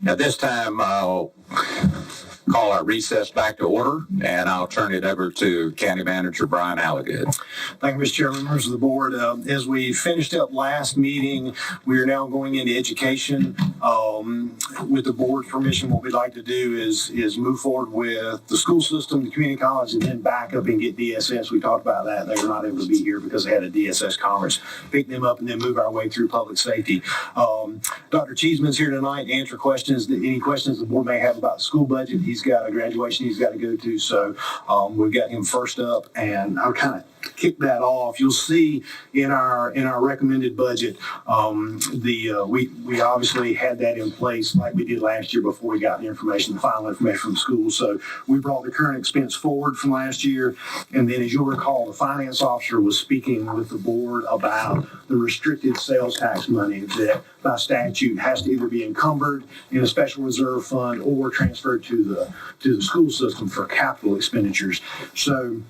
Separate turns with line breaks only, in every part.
At this time, I'll call our recess back to order, and I'll turn it over to County Manager Brian Alligood.
Thank you, Mr. Chairman, members of the board. As we finished up last meeting, we are now going into education. With the board's permission, what we'd like to do is move forward with the school system, the community college, and then back up and get DSS. We talked about that. They were not able to be here because they had a DSS conference. Pick them up and then move our way through public safety. Dr. Cheeseman's here tonight to answer questions, any questions the board may have about the school budget. He's got a graduation he's got to go to, so we've got him first up, and I'll kind of kick that off. You'll see in our recommended budget, we obviously had that in place like we did last year before we got the information, the final information from school. So we brought the current expense forward from last year, and then as you'll recall, the finance officer was speaking with the board about the restricted sales tax money that by statute has to either be encumbered in a special reserve fund or transferred to the school system for capital expenditures. So,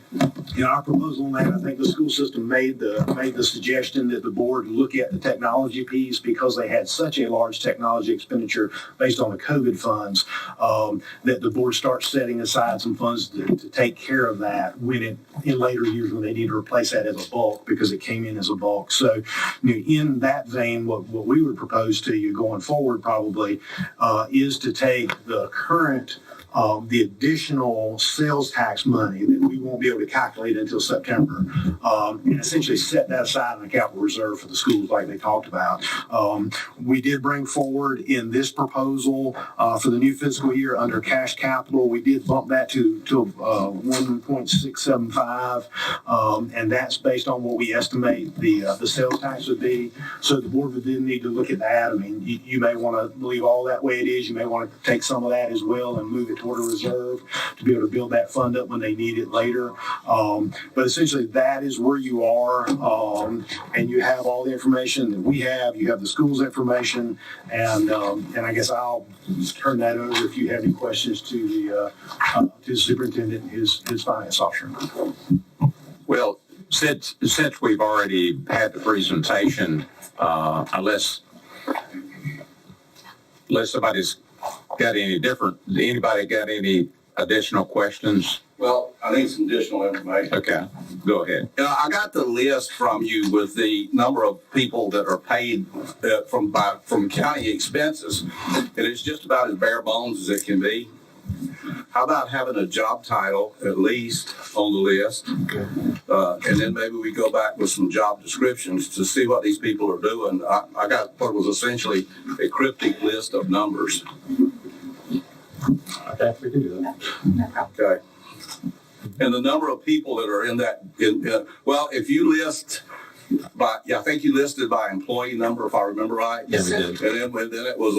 our proposal on that, I think the school system made the suggestion that the board look at the technology piece because they had such a large technology expenditure based on the COVID funds, that the board starts setting aside some funds to take care of that in later years when they need to replace that as a bulk because it came in as a bulk. So, in that vein, what we would propose to you going forward probably is to take the current the additional sales tax money that we won't be able to calculate until September, and essentially set that aside in the capital reserve for the schools like they talked about. We did bring forward in this proposal for the new fiscal year under cash capital, we did bump that to 1.675, and that's based on what we estimate the sales tax would be. So the board would then need to look at that. I mean, you may want to leave all that way it is. You may want to take some of that as well and move it toward a reserve to be able to build that fund up when they need it later. But essentially that is where you are, and you have all the information that we have. You have the school's information, and I guess I'll turn that over if you have any questions to the superintendent and his finance officer.
Well, since we've already had the presentation, unless somebody's got anybody got any additional questions?
Well, I need some additional information.
Okay, go ahead.
I got the list from you with the number of people that are paid from county expenses, and it's just about as bare bones as it can be. How about having a job title at least on the list? And then maybe we go back with some job descriptions to see what these people are doing. I got what was essentially a cryptic list of numbers.
Okay, we can do that.
Okay. And the number of people that are in that, well, if you list by, I think you listed by employee number, if I remember right.
Yes, we did.
And then it was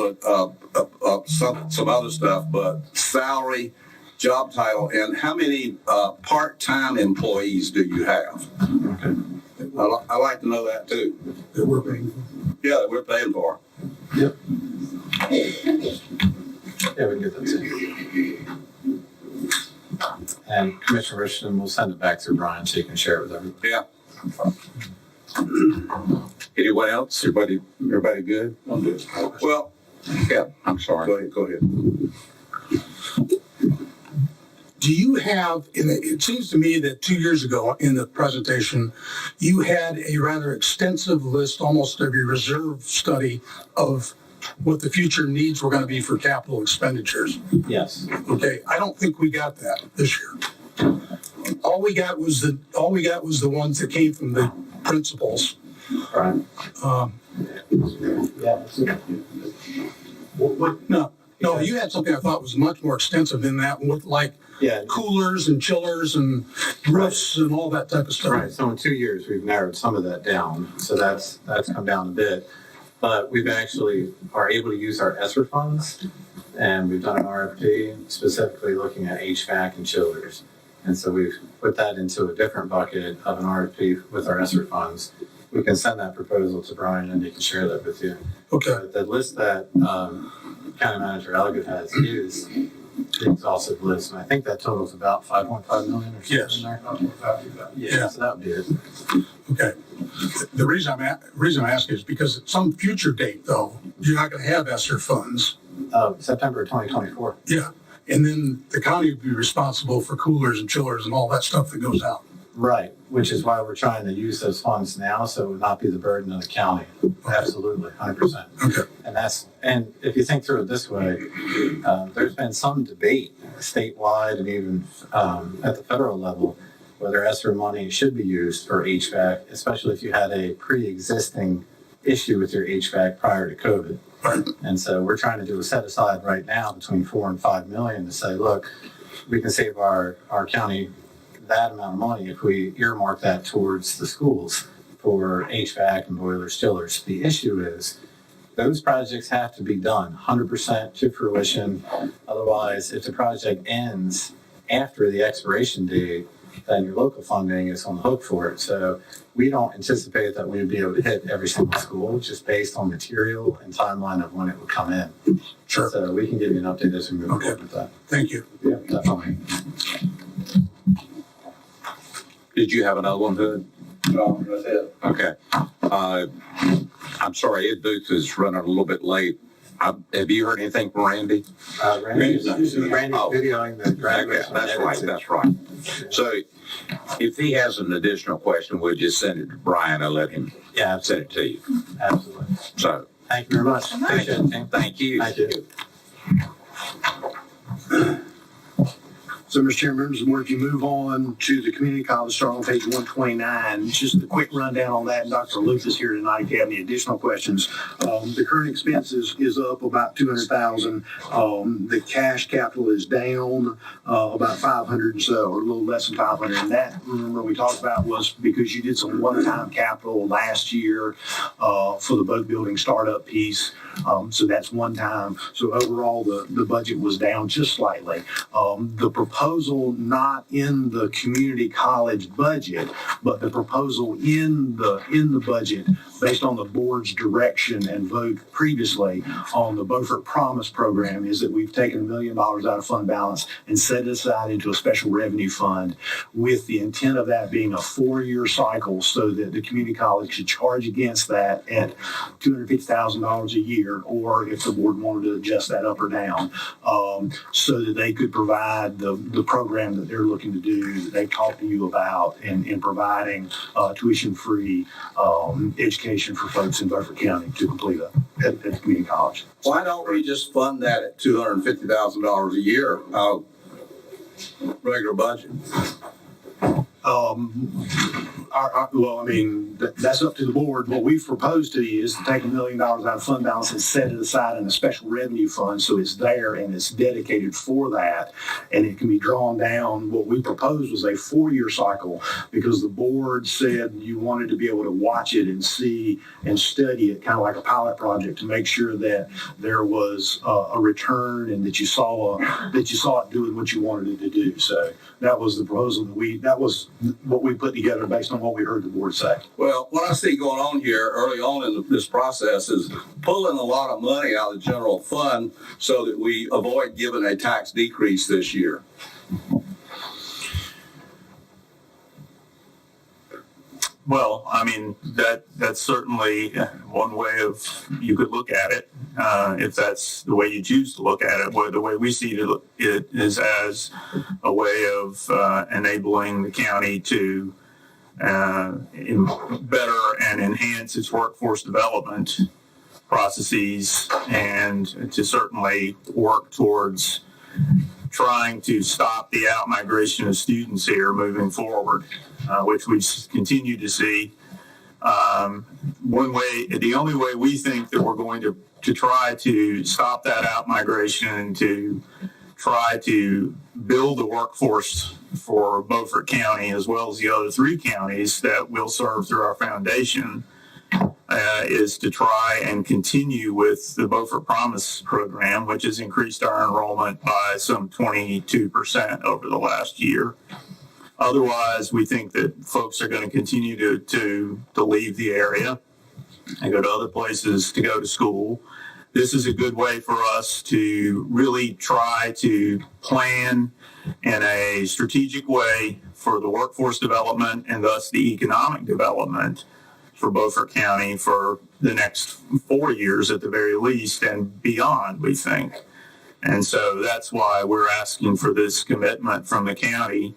some other stuff, but salary, job title, and how many part-time employees do you have?
Okay.
I like to know that too.
That we're paying for.
Yeah, that we're paying for.
Yep. Yeah, we can get that to you. And Commissioner Richardson will send it back to Brian so you can share it with everybody.
Yeah.
Anyone else? Everybody good?
I'm good. Well,
Yeah, I'm sorry.
go ahead.
Do you have, it seems to me that 2 years ago in the presentation, you had a rather extensive list, almost of your reserve study of what the future needs were going to be for capital expenditures.
Yes.
Okay, I don't think we got that this year. All we got was the ones that came from the principals.
Brian? Yeah.
No, you had something I thought was much more extensive than that, with like coolers and chillers and roofs and all that type of stuff.
Right. So in 2 years, we've narrowed some of that down. So that's come down a bit. But we've actually are able to use our ESSER funds, and we've done an RFP specifically looking at HVAC and chillers. And so we've put that into a different bucket of an RFP with our ESSER funds. We can send that proposal to Brian and he can share that with you.
Okay.
But the list that County Manager Elliott has used the exhaustive list, and I think that totals about 5.5 million or something
Yes.
in there.
Yeah.
So that would be it.
Okay. The reason I ask is because at some future date, though, you're not going to have ESSER funds.
September 2024.
Yeah. And then the county would be responsible for coolers and chillers and all that stuff that goes out.
Right, which is why we're trying to use those funds now, so it would not be the burden of the county. Absolutely, 100%.
Okay.
And if you think through it this way, there's been some debate statewide and even at the federal level whether ESSER money should be used for HVAC, especially if you had a pre-existing issue with your HVAC prior to COVID.
Right.
And so we're trying to do a set aside right now between 4 and 5 million to say, look, we can save our county that amount of money if we earmark that towards the schools for HVAC and boilers, chillers. The issue is those projects have to be done 100% to fruition. Otherwise, if the project ends after the expiration date, then your local funding is on the hook for it. So we don't anticipate that we would be able to hit every single school just based on material and timeline of when it would come in.
Sure.
So we can give you an update as we move
Okay.
forward with that.
Thank you.
Yeah, definitely.
Did you have another one, Hood?
No, that's it.
Okay. I'm sorry, Ed Booth is running a little bit late. Have you heard anything from Randy?
Randy's
Oh.
videoing the
Okay,
graduation.
that's right. So if he has an additional question, we'll just send it to Brian and let him
Yeah,
send it to you.
absolutely.
So
Thank you very much. Appreciate it.
thank you.
Thank you.
So, Mr. Chairman, members of the board, if you move on to the community college, start on page 129, just a quick rundown on that. And Dr. Lucas here tonight, if you have any additional questions. The current expense is up about 200,000. The cash capital is down about 500 or so, or a little less than 500. And that, remember, we talked about was because you did some one-time capital last year for the boat building startup piece. So that's one time. So overall, the budget was down just slightly. The proposal not in the community college budget, but the proposal in the budget based on the board's direction and vote previously on the Beaufort Promise program is that we've taken $1 million out of fund balance and set it aside into a special revenue fund with the intent of that being a 4-year cycle so that the community college should charge against that at $250,000 a year, or if the board wanted to adjust that up or down, so that they could provide the program that they're looking to do, that they've talked to you about in providing tuition-free education for folks in Beaufort County to complete at the community college.
Why don't we just fund that at $250,000 a year, regular budget?
Well, I mean, that's up to the board. What we've proposed to you is to take $1 million out of fund balance and set it aside in a special revenue fund so it's there and it's dedicated for that and it can be drawn down. What we proposed was a 4-year cycle because the board said you wanted to be able to watch it and see and study it kind of like a pilot project to make sure that there was a return and that you saw it doing what you wanted it to do. So that was the proposal that was what we put together based on what we heard the board say.
Well, what I see going on here early on in this process is pulling a lot of money out of the general fund so that we avoid giving a tax decrease this year.
Well, I mean, that's certainly one way of you could look at it, if that's the way you choose to look at it. The way we see it is as a way of enabling the county to better and enhance its workforce development processes and to certainly work towards trying to stop the out-migration of students here moving forward, which we continue to see. The only way we think that we're going to try to stop that out-migration and to try to build a workforce for Beaufort County as well as the other 3 counties that we'll serve through our foundation is to try and continue with the Beaufort Promise program, which has increased our enrollment by some 22% over the last year. Otherwise, we think that folks are going to continue to leave the area and go to other places to go to school. this is a good way for us to really try to plan in a strategic way for the workforce development and thus the economic development for Beaufort County for the next 4 years at the very least and beyond, we think. And so that's why we're asking for this commitment from the county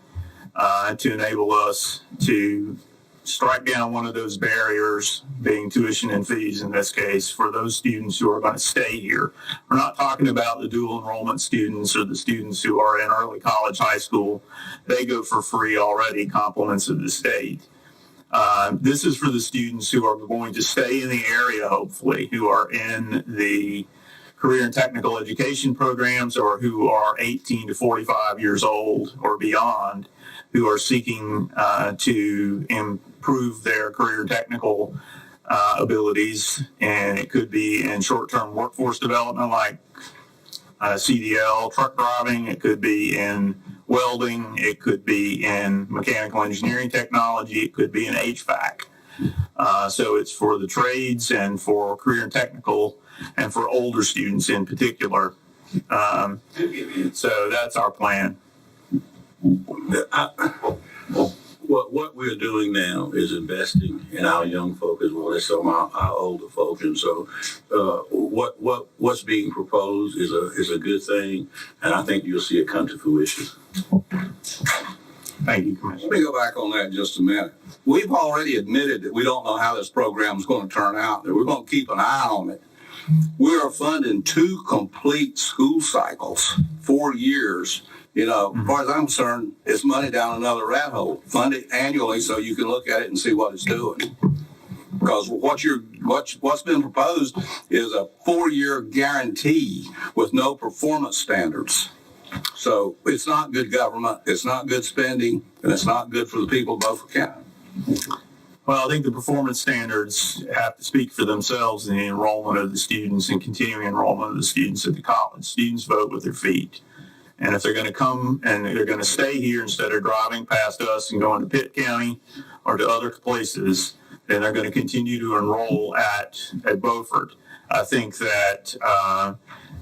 to enable us to strike down one of those barriers, being tuition and fees in this case, for those students who are going to stay here. We're not talking about the dual enrollment students or the students who are in early college, high school. They go for free already, compliments of the state. This is for the students who are going to stay in the area, hopefully, who are in the career and technical education programs or who are 18 to 45 years old or beyond, who are seeking to improve their career technical abilities. And it could be in short-term workforce development like CDL, truck driving. It could be in welding. It could be in mechanical engineering technology. It could be in HVAC. So it's for the trades and for career and technical and for older students in particular. So that's our plan.
What we're doing now is investing in our young folk as well as some of our older folk, and so what's being proposed is a good thing, and I think you'll see it come to fruition.
Thank you, Commissioner.
Let me go back on that just a minute. We've already admitted that we don't know how this program is going to turn out, that we're going to keep an eye on it. We are funding 2 complete school cycles, 4 years. You know, as far as I'm concerned, it's money down another rat hole. Fund it annually so you can look at it and see what it's doing. Because what's been proposed is a 4-year guarantee with no performance standards. So it's not good government, it's not good spending, and it's not good for the people of Beaufort County.
Well, I think the performance standards have to speak for themselves in the enrollment of the students and continuing enrollment of the students at the college. Students vote with their feet. And if they're going to come and they're going to stay here instead of driving past us and going to Pitt County or to other places, then they're going to continue to enroll at Beaufort. I think that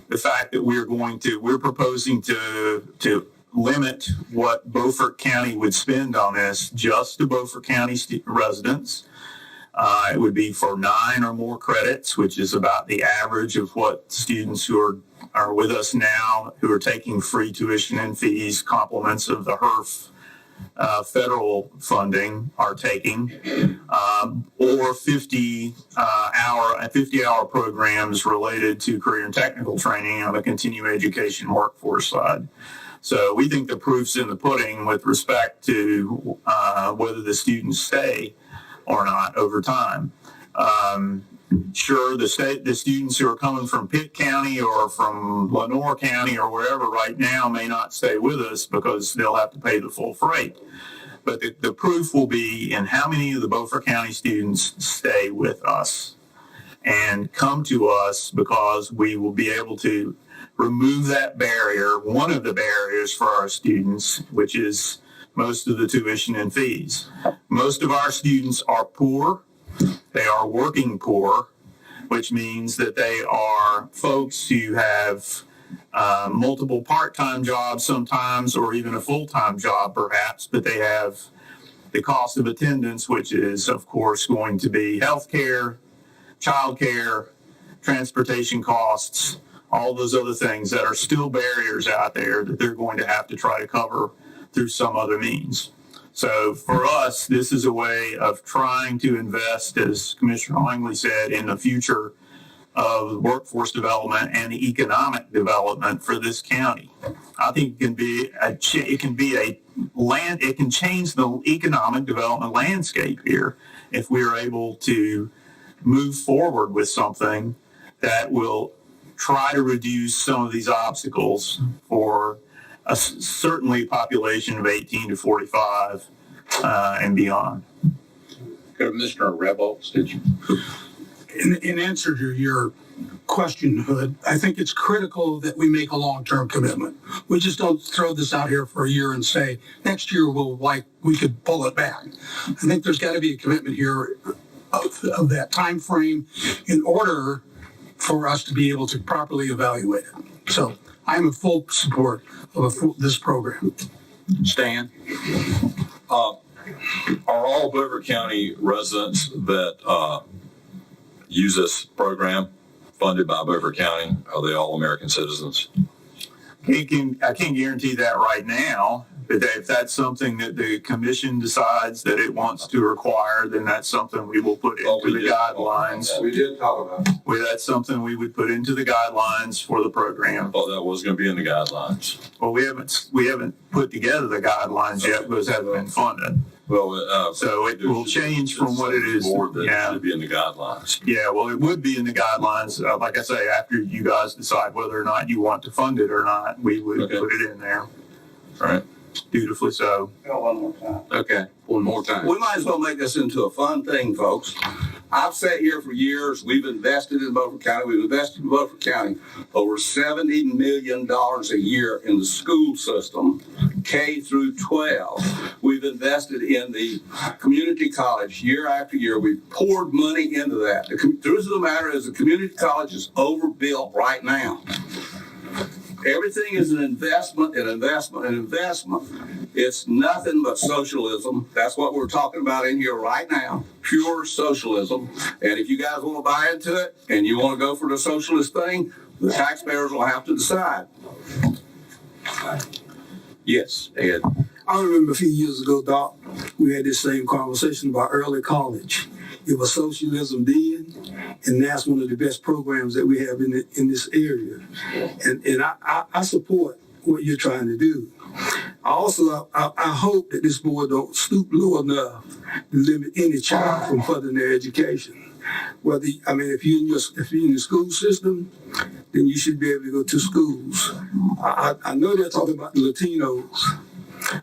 the fact that we're proposing to limit what Beaufort County would spend on this just to Beaufort County residents. It would be for 9 or more credits, which is about the average of what students who are with us now who are taking free tuition and fees, complements of the HERF federal funding are taking, or 50-hour programs related to career and technical training on the continuing education workforce side. So we think the proof's in the pudding with respect to whether the students stay or not over time. Sure, the students who are coming from Pitt County or from Lenoir County or wherever right now may not stay with us because they'll have to pay the full freight. But the proof will be in how many of the Beaufort County students stay with us and come to us, because we will be able to remove that barrier, one of the barriers for our students, which is most of the tuition and fees. Most of our students are poor. They are working poor, which means that they are folks who have multiple part-time jobs sometimes, or even a full-time job perhaps, but they have the cost of attendance, which is, of course, going to be health care, child care, transportation costs, all those other things that are still barriers out there that they're going to have to try to cover through some other means. So for us, this is a way of trying to invest, as Commissioner Langley said, in the future of workforce development and economic development for this county. I think it can change the economic development landscape here if we are able to move forward with something that will try to reduce some of these obstacles for certainly a population of 18 to 45 and beyond.
Commissioner Rebels, did you?
In answer to your question, Hood, I think it's critical that we make a long-term commitment. We just don't throw this out here for a year and say, next year we could pull it back. I think there's got to be a commitment here of that time frame in order for us to be able to properly evaluate it. So I'm in full support of this program.
Stan?
Are all Beaufort County residents that use this program funded by Beaufort County? Are they all American citizens?
I can't guarantee that right now, but if that's something that the commission decides that it wants to require, then that's something we will put into the guidelines.
We did talk about that.
That's something we would put into the guidelines for the
I
program.
thought that was going to be in the guidelines.
Well, we haven't put together the guidelines yet because it hasn't been funded.
Well,
So it will change from what it is.
Board that
Yeah.
should be in the guidelines.
Yeah, well, it would be in the guidelines. Like I say, after you guys decide whether or not you want to fund it or not, we would
Okay.
put it in there.
All right.
Dutifully so.
Okay, one more time.
We might as well make this into a fun thing, folks. I've sat here for years. We've invested in Beaufort County. We've invested in Beaufort County over $70 million a year in the school system, K through 12. We've invested in the community college year after year. We've poured money into that. The truth of the matter is the community college is overbuilt right now. Everything is an investment, an investment, an investment. It's nothing but socialism. That's what we're talking about in here right now. Pure socialism. And if you guys want to buy into it and you want to go for the socialist thing, the taxpayers will have to decide.
Yes, Ed.
I remember a few years ago, Doc, we had this same conversation about early college. It was socialism then, and that's one of the best programs that we have in this area. And I support what you're trying to do. I hope that this board don't stoop low enough to limit any child from furthering their education. If you're in the school system, then you should be able to go to schools. I know they're talking about the Latinos,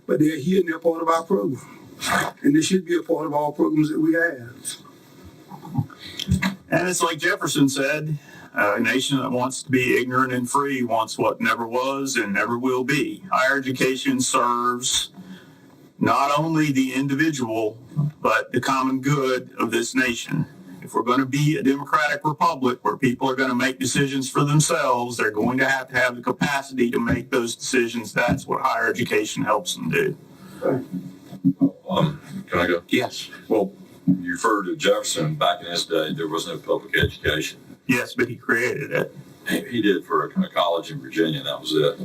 but they're here and they're part of our program. And they should be a part of all programs that we have.
And it's like Jefferson said, a nation that wants to be ignorant and free wants what never was and never will be. Higher education serves not only the individual, but the common good of this nation. If we're going to be a democratic republic where people are going to make decisions for themselves, they're going to have the capacity to make those decisions. That's what higher education helps them do.
Can I go?
Yes.
Well, you referred to Jefferson. Back in his day, there was no public education.
Yes, but he created it.
He did for a college in Virginia. That was it.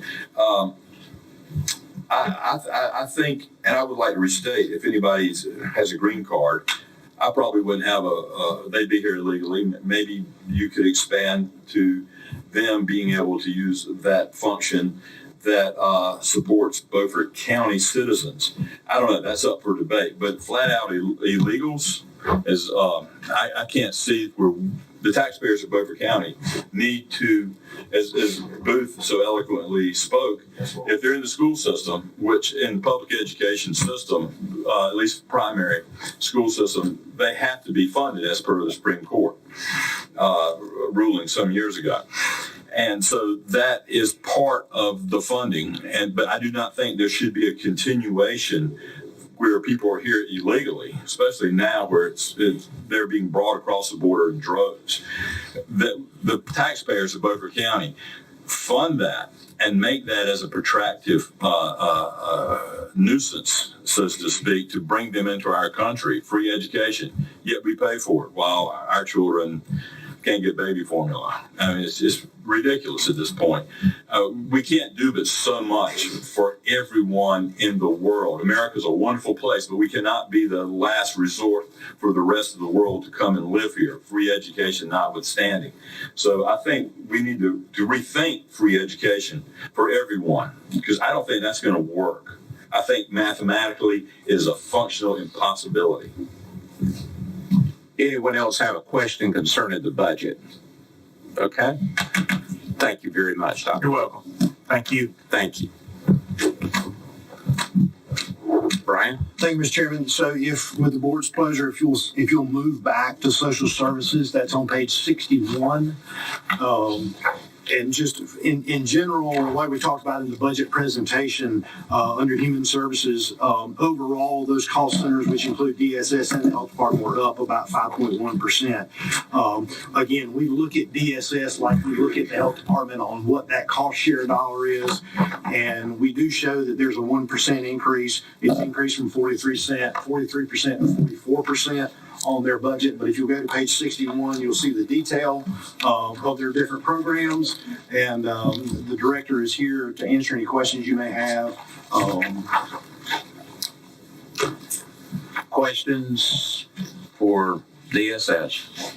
I think, and I would like to restate, if anybody has a green card, I probably wouldn't have they'd be here illegally. Maybe you could expand to them being able to use that function that supports Beaufort County citizens. I don't know, that's up for debate, but flat out illegals is, I can't see where the taxpayers of Beaufort County need to, as Booth so eloquently spoke, if they're in the school system, which in the public education system, at least primary school system, they have to be funded as per the Supreme Court ruling some years ago. And so that is part of the funding. But I do not think there should be a continuation where people are here illegally, especially now where they're being brought across the border in droves. The taxpayers of Beaufort County fund that and make that as a protractive nuisance, so to speak, to bring them into our country, free education, yet we pay for it while our children can't get baby formula. I mean, it's just ridiculous at this point. We can't do but so much for everyone in the world. America's a wonderful place, but we cannot be the last resort for the rest of the world to come and live here, free education notwithstanding. So I think we need to rethink free education for everyone, because I don't think that's going to work. I think mathematically it is a functional impossibility.
Anyone else have a question concerning the budget? Okay. Thank you very much, Dr.
You're welcome. Thank you.
Thank you. Brian?
Thank you, Mr. Chairman. So if, with the board's pleasure, if you'll move back to social services, that's on page 61. And just in general, like we talked about in the budget presentation, under human services, overall, those cost centers, which include DSS and the health department, were up about 5.1%. Again, we look at DSS like we look at the health department on what that cost share dollar is. And we do show that there's a 1% increase. It's increased from 43% to 44% on their budget. But if you go to page 61, you'll see the detail of their different programs. And the director is here to answer any questions you may have.
Questions for DSS?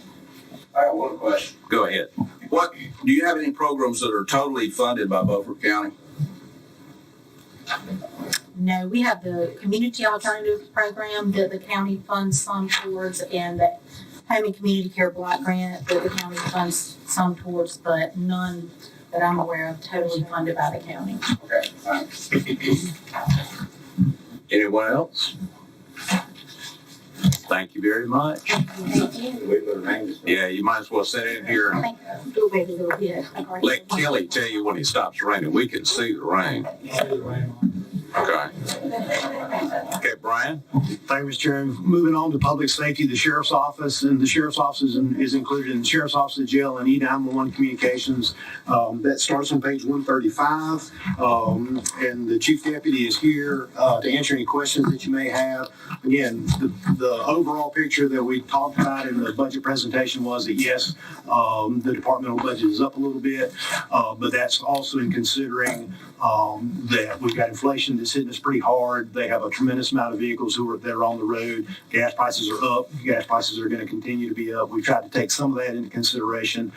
I have one question.
Go ahead.
Do you have any programs that are totally funded by Beaufort County?
No, we have the community alternative program that the county funds some towards, and the home and community care block grant that the county funds some towards, but none that I'm aware of totally funded by the county.
Okay, thanks.
Anyone else? Thank you very much.
Thank you.
Yeah, you might as well sit in here
I
and
think we'll wait a little bit.
let Kelly tell you when it stops raining. We can see the rain. Okay. Okay, Brian?
Thank you, Mr. Chairman. Moving on to public safety, the sheriff's office, and the sheriff's office is included in the sheriff's office, the jail, and E911 communications. That starts on page 135. And the chief deputy is here to answer any questions that you may have. Again, the overall picture that we talked about in the budget presentation was that yes, the departmental budget is up a little bit, but that's also in considering that we've got inflation that's hitting us pretty hard. They have a tremendous amount of vehicles that are on the road. Gas prices are up. Gas prices are going to continue to be up. We've tried to take some of that into consideration.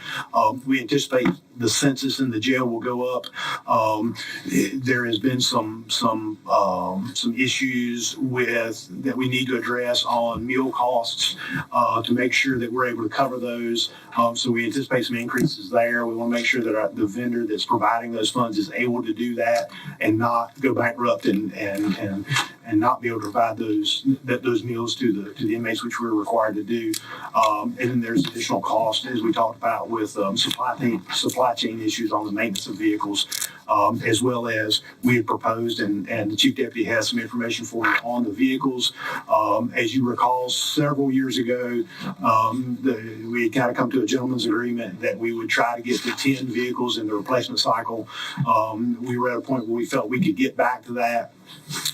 We anticipate the census in the jail will go up. There has been some issues that we need to address on meal costs to make sure that we're able to cover those. So we anticipate some increases there. We want to make sure that the vendor that's providing those funds is able to do that and not go bankrupt and not be able to provide those meals to the inmates, which we're required to do. And then there's additional cost, as we talked about, with supply chain issues on the maintenance of vehicles, as well as we had proposed, and the chief deputy has some information for you on the vehicles. As you recall, several years ago, we had kind of come to a gentleman's agreement that we would try to get to 10 vehicles in the replacement cycle. We were at a point where we felt we could get back to that.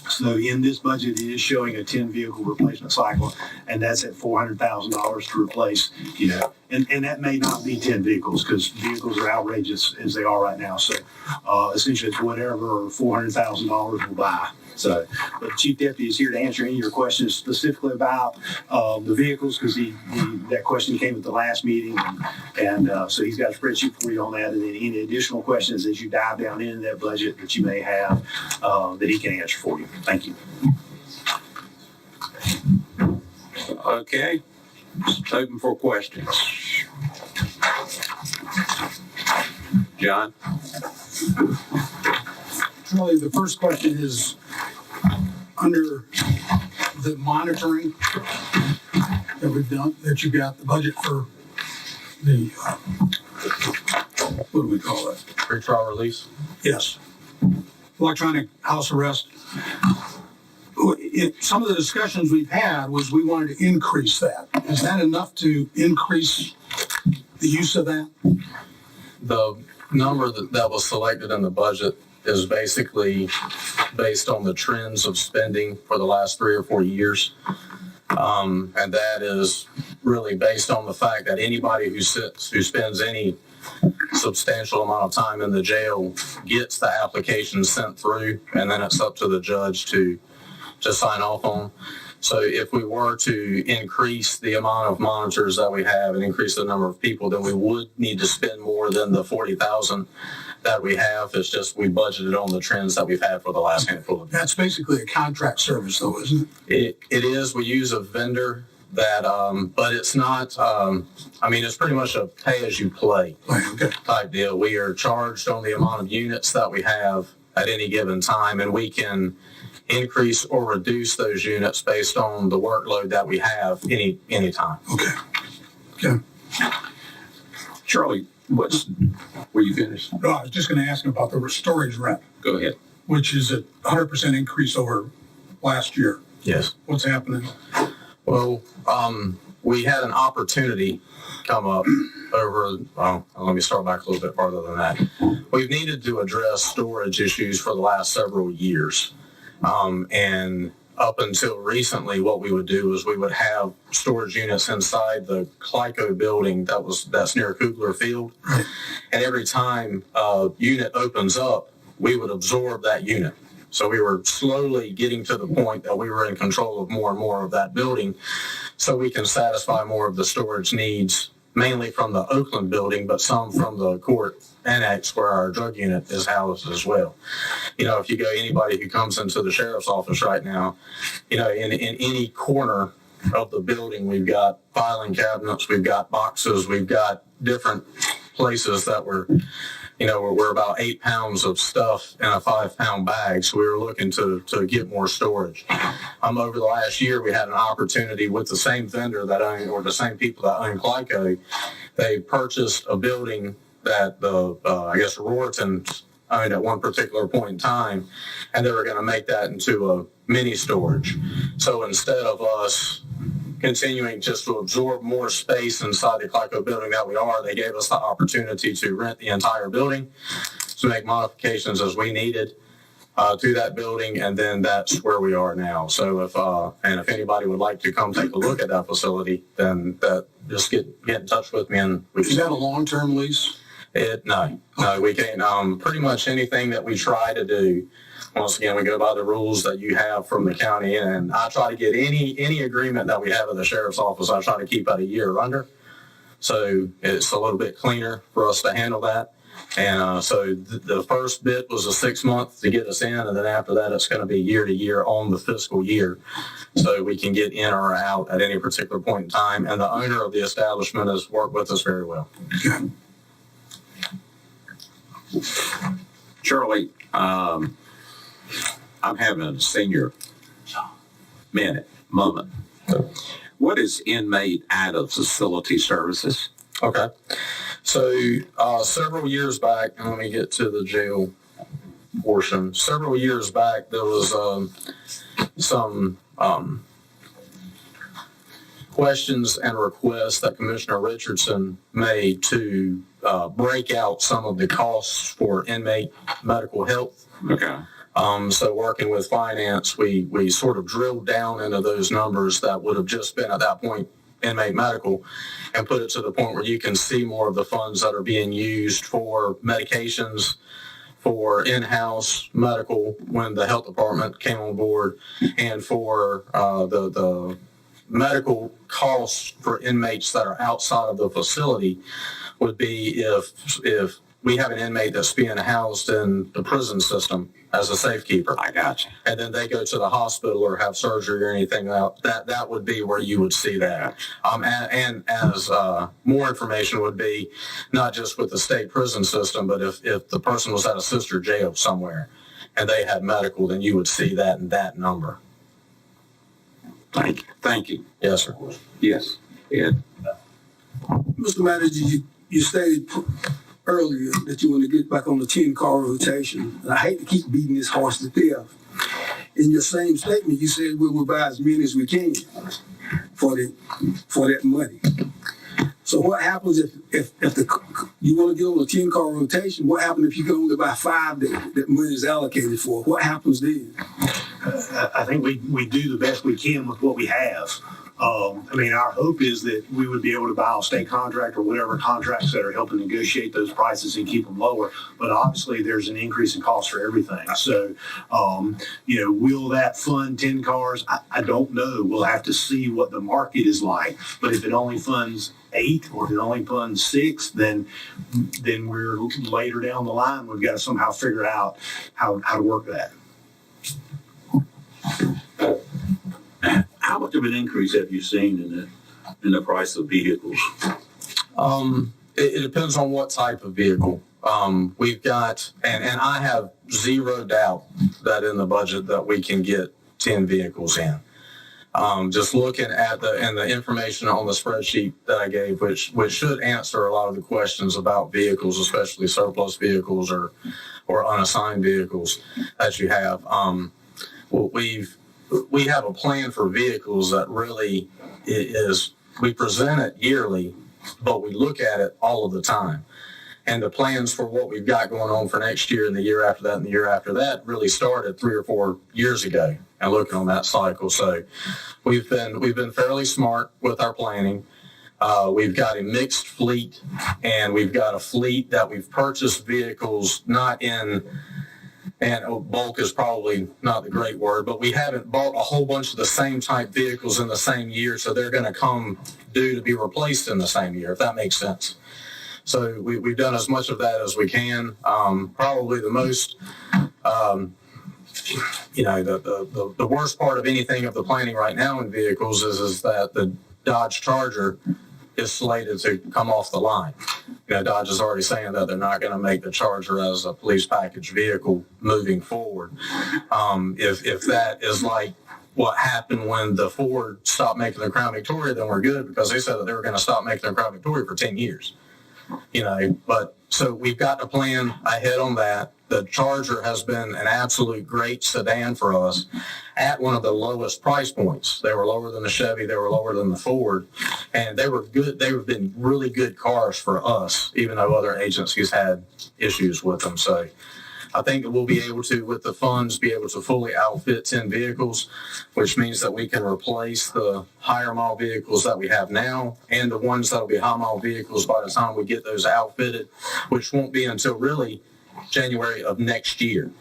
So in this budget, it is showing a 10 vehicle replacement cycle, and that's at $400,000 to replace, and that may not be 10 vehicles because vehicles are outrageous as they are right now. So essentially it's whatever $400,000 will buy. So, but the chief deputy is here to answer any of your questions specifically about the vehicles, because that question came at the last meeting, and so he's got a spreadsheet for you on that, and then any additional questions as you dive down into that budget that you may have that he can answer for you. Thank you.
Okay. Open for questions. John?
Charlie, the first question is under the monitoring that we've done, that you got the budget for the, what do we call it?
Pretrial release?
Yes. Electronic house arrest. Some of the discussions we've had was we wanted to increase that. Is that enough to increase the use of that?
The number that was selected in the budget is basically based on the trends of spending for the last 3 or 4 years. And that is really based on the fact that anybody who spends any substantial amount of time in the jail gets the application sent through, and then it's up to the judge to sign off on. So if we were to increase the amount of monitors that we have and increase the number of people, then we would need to spend more than the $40,000 that we have. It's just we budgeted on the trends that we've had for the last handful of years.
That's basically a contract service though, isn't it?
It is. We use a vendor that, but it's not, it's pretty much a pay-as-you-play type deal. We are charged on the amount of units that we have at any given time, and we can increase or reduce those units based on the workload that we have any time.
Okay.
Charlie, Were you finished?
No, I was just going to ask about the storage rent,
Go ahead.
which is a 100% increase over last year.
Yes.
What's happening?
Well, we had an opportunity come up over, well, let me start back a little bit farther than that. We've needed to address storage issues for the last several years. And up until recently, what we would do is we would have storage units inside the Clico building that's near Kugler Field.
Right.
And every time a unit opens up, we would absorb that unit. So we were slowly getting to the point that we were in control of more and more of that building so we can satisfy more of the storage needs, mainly from the Oakland building, but some from the court annex where our drug unit is housed as well. You know, if you go, anybody who comes into the sheriff's office right now, you know, in any corner of the building, we've got filing cabinets, we've got boxes, we've got different places that we're about 8 pounds of stuff in a 5-pound bag. So we were looking to get more storage. Over the last year, we had an opportunity with the same vendor that owned, or the same people that own Clico. They purchased a building that Roriton owned at one particular point in time, and they were going to make that into a mini storage. So instead of us continuing just to absorb more space inside the Clico building that we are, they gave us the opportunity to rent the entire building, to make modifications as we needed to that building, and then that's where we are now. So if anybody would like to come take a look at that facility, then just get in touch with me, and we
Is that a long-term lease?
No, we can't. Pretty much anything that we try to do, once again, we go by the rules that you have from the county, and I try to get any agreement that we have at the sheriff's office, I try to keep at a year or under. So it's a little bit cleaner for us to handle that. And so the first bit was a 6 month to get us in, and then after that, it's going to be year to year on the fiscal year. So we can get in or out at any particular point in time. And the owner of the establishment has worked with us very well.
Shirley, I'm having a senior moment. What is inmate out of facility services?
Okay. So several years back, and let me get to the jail portion. Several years back, there was some questions and requests that Commissioner Richardson made to break out some of the costs for inmate medical health.
Okay.
So working with finance, we sort of drilled down into those numbers that would have just been at that point inmate medical, and put it to the point where you can see more of the funds that are being used for medications, for in-house medical when the health department came on board, and for the medical costs for inmates that are outside of the facility would be if we have an inmate that's being housed in the prison system as a safekeeper.
I got you.
And then they go to the hospital or have surgery or anything else, that would be where you would see that. And as more information would be, not just with the state prison system, but if the person was at a sister jail somewhere and they had medical, then you would see that in that number.
Thank you.
Yes, sir.
Yes. Ed?
Mr. Manager, you stated earlier that you want to get back on the 10-car rotation. And I hate to keep beating this horse to death. In your same statement, you said we will buy as many as we can for that money. So what happens if you want to get on a 10-car rotation? What happens if you can only buy 5 that money is allocated for? What happens then?
I think we do the best we can with what we have. Our hope is that we would be able to buy a state contract or whatever contracts that are helping negotiate those prices and keep them lower. But obviously, there's an increase in cost for everything. So, will that fund 10 cars? I don't know. We'll have to see what the market is like. But if it only funds 8 or if it only funds 6, then we're later down the line. We've got to somehow figure out how to work that.
How much of an increase have you seen in the price of vehicles?
It depends on what type of vehicle. We've got, and I have zero doubt that in the budget that we can get 10 vehicles in. Just looking at the information on the spreadsheet that I gave, which should answer a lot of the questions about vehicles, especially surplus vehicles or unassigned vehicles that you have. Well, we have a plan for vehicles that really is, we present it yearly, but we look at it all of the time. And the plans for what we've got going on for next year and the year after that and the year after that really started 3 or 4 years ago and looking on that cycle. So we've been fairly smart with our planning. We've got a mixed fleet, and we've got a fleet that we've purchased vehicles not in, and bulk is probably not the great word, but we haven't bought a whole bunch of the same type vehicles in the same year, so they're going to come due to be replaced in the same year, if that makes sense. So we've done as much of that as we can. Probably the most, the worst part of anything of the planning right now in vehicles is that the Dodge Charger is slated to come off the line. Dodge is already saying that they're not going to make the Charger as a police package vehicle moving forward. If that is like what happened when the Ford stopped making the Crown Victoria, then we're good, because they said that they were going to stop making the Crown Victoria for 10 years. But so we've got to plan ahead on that. The Charger has been an absolute great sedan for us at one of the lowest price points. They were lower than the Chevy. They were lower than the Ford, and they were good. They've been really good cars for us, even though other agencies had issues with them. So I think that we'll be able to, with the funds, be able to fully outfit 10 vehicles, which means that we can replace the higher mile vehicles that we have now and the ones that will be high mile vehicles by the time we get those outfitted, which won't be until really January of next year.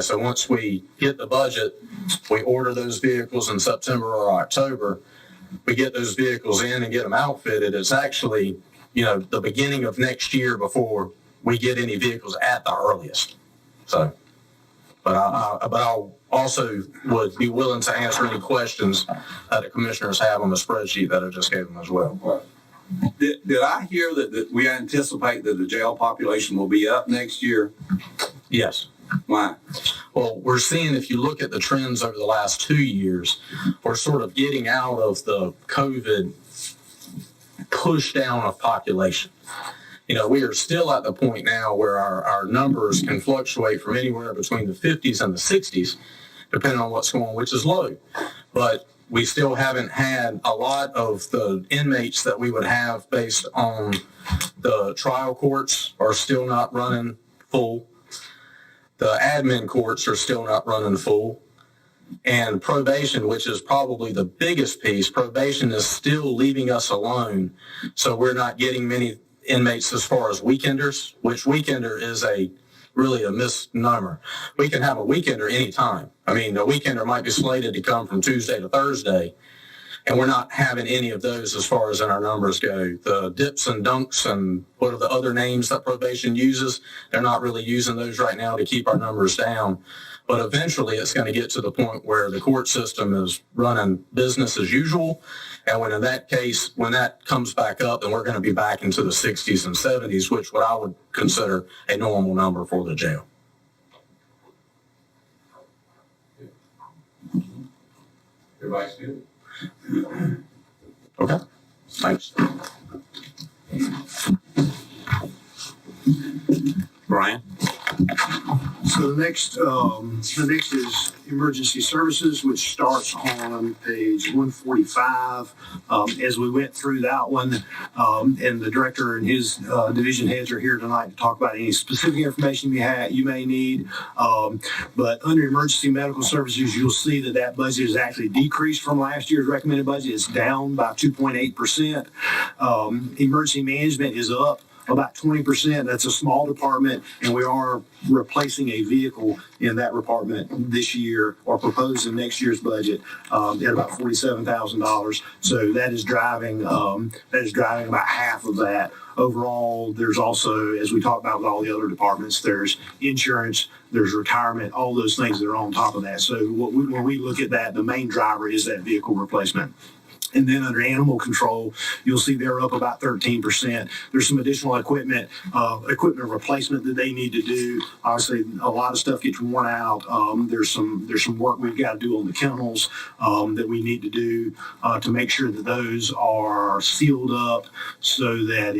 So once we get the budget, we order those vehicles in September or October, we get those vehicles in and get them outfitted. It's actually, the beginning of next year before we get any vehicles at the earliest. So, but I'll also would be willing to answer any questions that the commissioners have on the spreadsheet that I just gave them as well.
Did I hear that we anticipate that the jail population will be up next year?
Yes.
Why?
Well, we're seeing, if you look at the trends over the last 2 years, we're sort of getting out of the COVID push down of population. We are still at the point now where our numbers can fluctuate from anywhere between the 50s and the 60s, depending on what's going on, which is low. But we still haven't had a lot of the inmates that we would have based on the trial courts are still not running full. The admin courts are still not running full. And probation, which is probably the biggest piece, probation is still leaving us alone. So we're not getting many inmates as far as weekenders, which weekender is really a misnomer. We can have a weekender anytime. I mean, a weekender might be slated to come from Tuesday to Thursday, and we're not having any of those as far as in our numbers go. The dips and dunks and what are the other names that probation uses, they're not really using those right now to keep our numbers down. But eventually it's going to get to the point where the court system is running business as usual. And when in that case, when that comes back up, then we're going to be back into the 60s and 70s, which what I would consider a normal number for the jail.
Everybody's good?
Okay. Thanks.
Brian?
So the next is emergency services, which starts on page 145. As we went through that one, and the director and his division heads are here tonight to talk about any specific information you may need. But under emergency medical services, you'll see that budget is actually decreased from last year's recommended budget. It's down by 2.8%. Emergency management is up about 20%. That's a small department, and we are replacing a vehicle in that department this year, or proposed in next year's budget, at about $47,000. So that is driving about half of that. Overall, there's also, as we talked about with all the other departments, there's insurance, there's retirement, all those things that are on top of that. So when we look at that, the main driver is that vehicle replacement. And then under animal control, you'll see they're up about 13%. There's some additional equipment replacement that they need to do. Obviously, a lot of stuff gets worn out. There's some work we've got to do on the kennels that we need to do to make sure that those are sealed up so that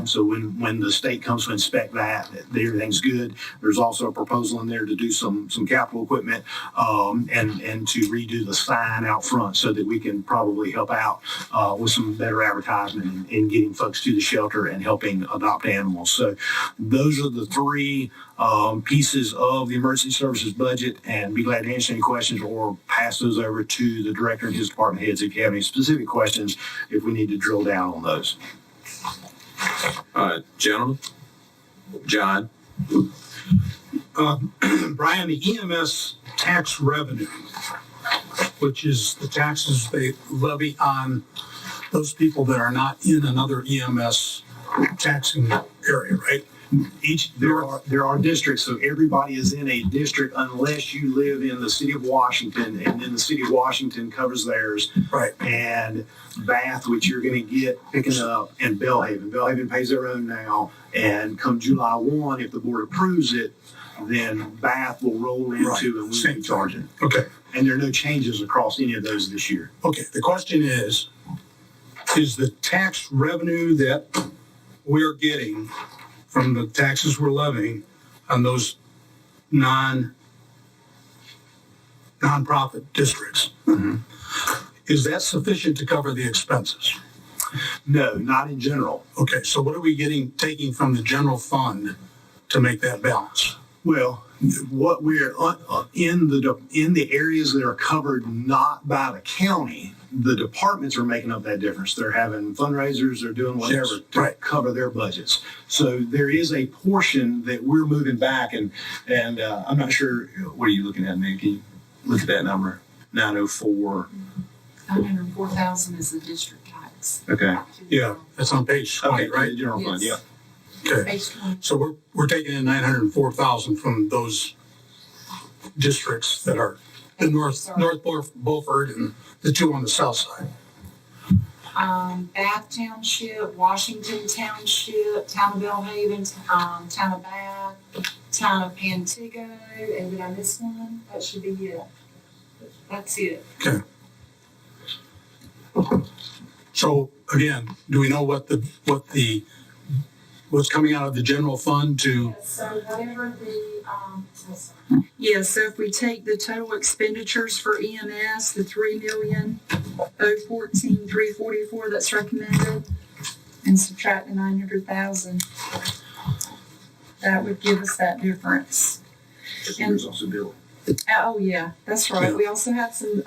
so when the state comes to inspect that everything's good. There's also a proposal in there to do some capital equipment and to redo the sign out front so that we can probably help out with some better advertisement and getting folks to the shelter and helping adopt animals. So those are the three pieces of the emergency services budget, and be glad to answer any questions or pass those over to the director and his department heads if you have any specific questions, if we need to drill down on those.
Gentlemen, John.
Brian, the EMS tax revenue, which is the taxes they levy on those people that are not in another EMS taxing area, right?
There are districts, so everybody is in a district unless you live in the city of Washington, and then the city of Washington covers theirs.
Right.
And Bath, which you're going to get picking up, and Belhaven. Belhaven pays their own now, and come July 1, if the board approves it, then Bath will roll into
Right.
and we'll be charging.
Okay.
And there are no changes across any of those this year.
Okay. The question is the tax revenue that we're getting from the taxes we're levying on those nonprofit districts, is that sufficient to cover the expenses?
No, not in general.
Okay, so what are we taking from the general fund to make that balance?
Well, what we're in the areas that are covered not by the county, the departments are making up that difference. They're having fundraisers, they're doing whatever
Yes,
to
right.
cover their budgets. So there is a portion that we're moving back, and I'm not sure. What are you looking at, Nick? Can you look at that number? 904.
904,000 is the district tax.
Okay.
Yeah, that's on page 20,
Okay,
right?
General fund. Yeah.
Yes.
Okay,
Page 20.
so we're taking in 904,000 from those districts that are the North Beaufort and the two on the south side.
Bath Township, Washington Township, Town of Belhaven, Town of Bath, Town of Pantego, and did I miss one? That should be it. That's it.
Okay. So again, do we know what's coming out of the general fund to?
So whatever so if we take the total expenditures for EMS, the 3,014,344 that's recommended, and subtract the 900,000, that would give us that difference. And-
There's also Bill.
Oh, yeah, that's right.
Yeah.
We also have some,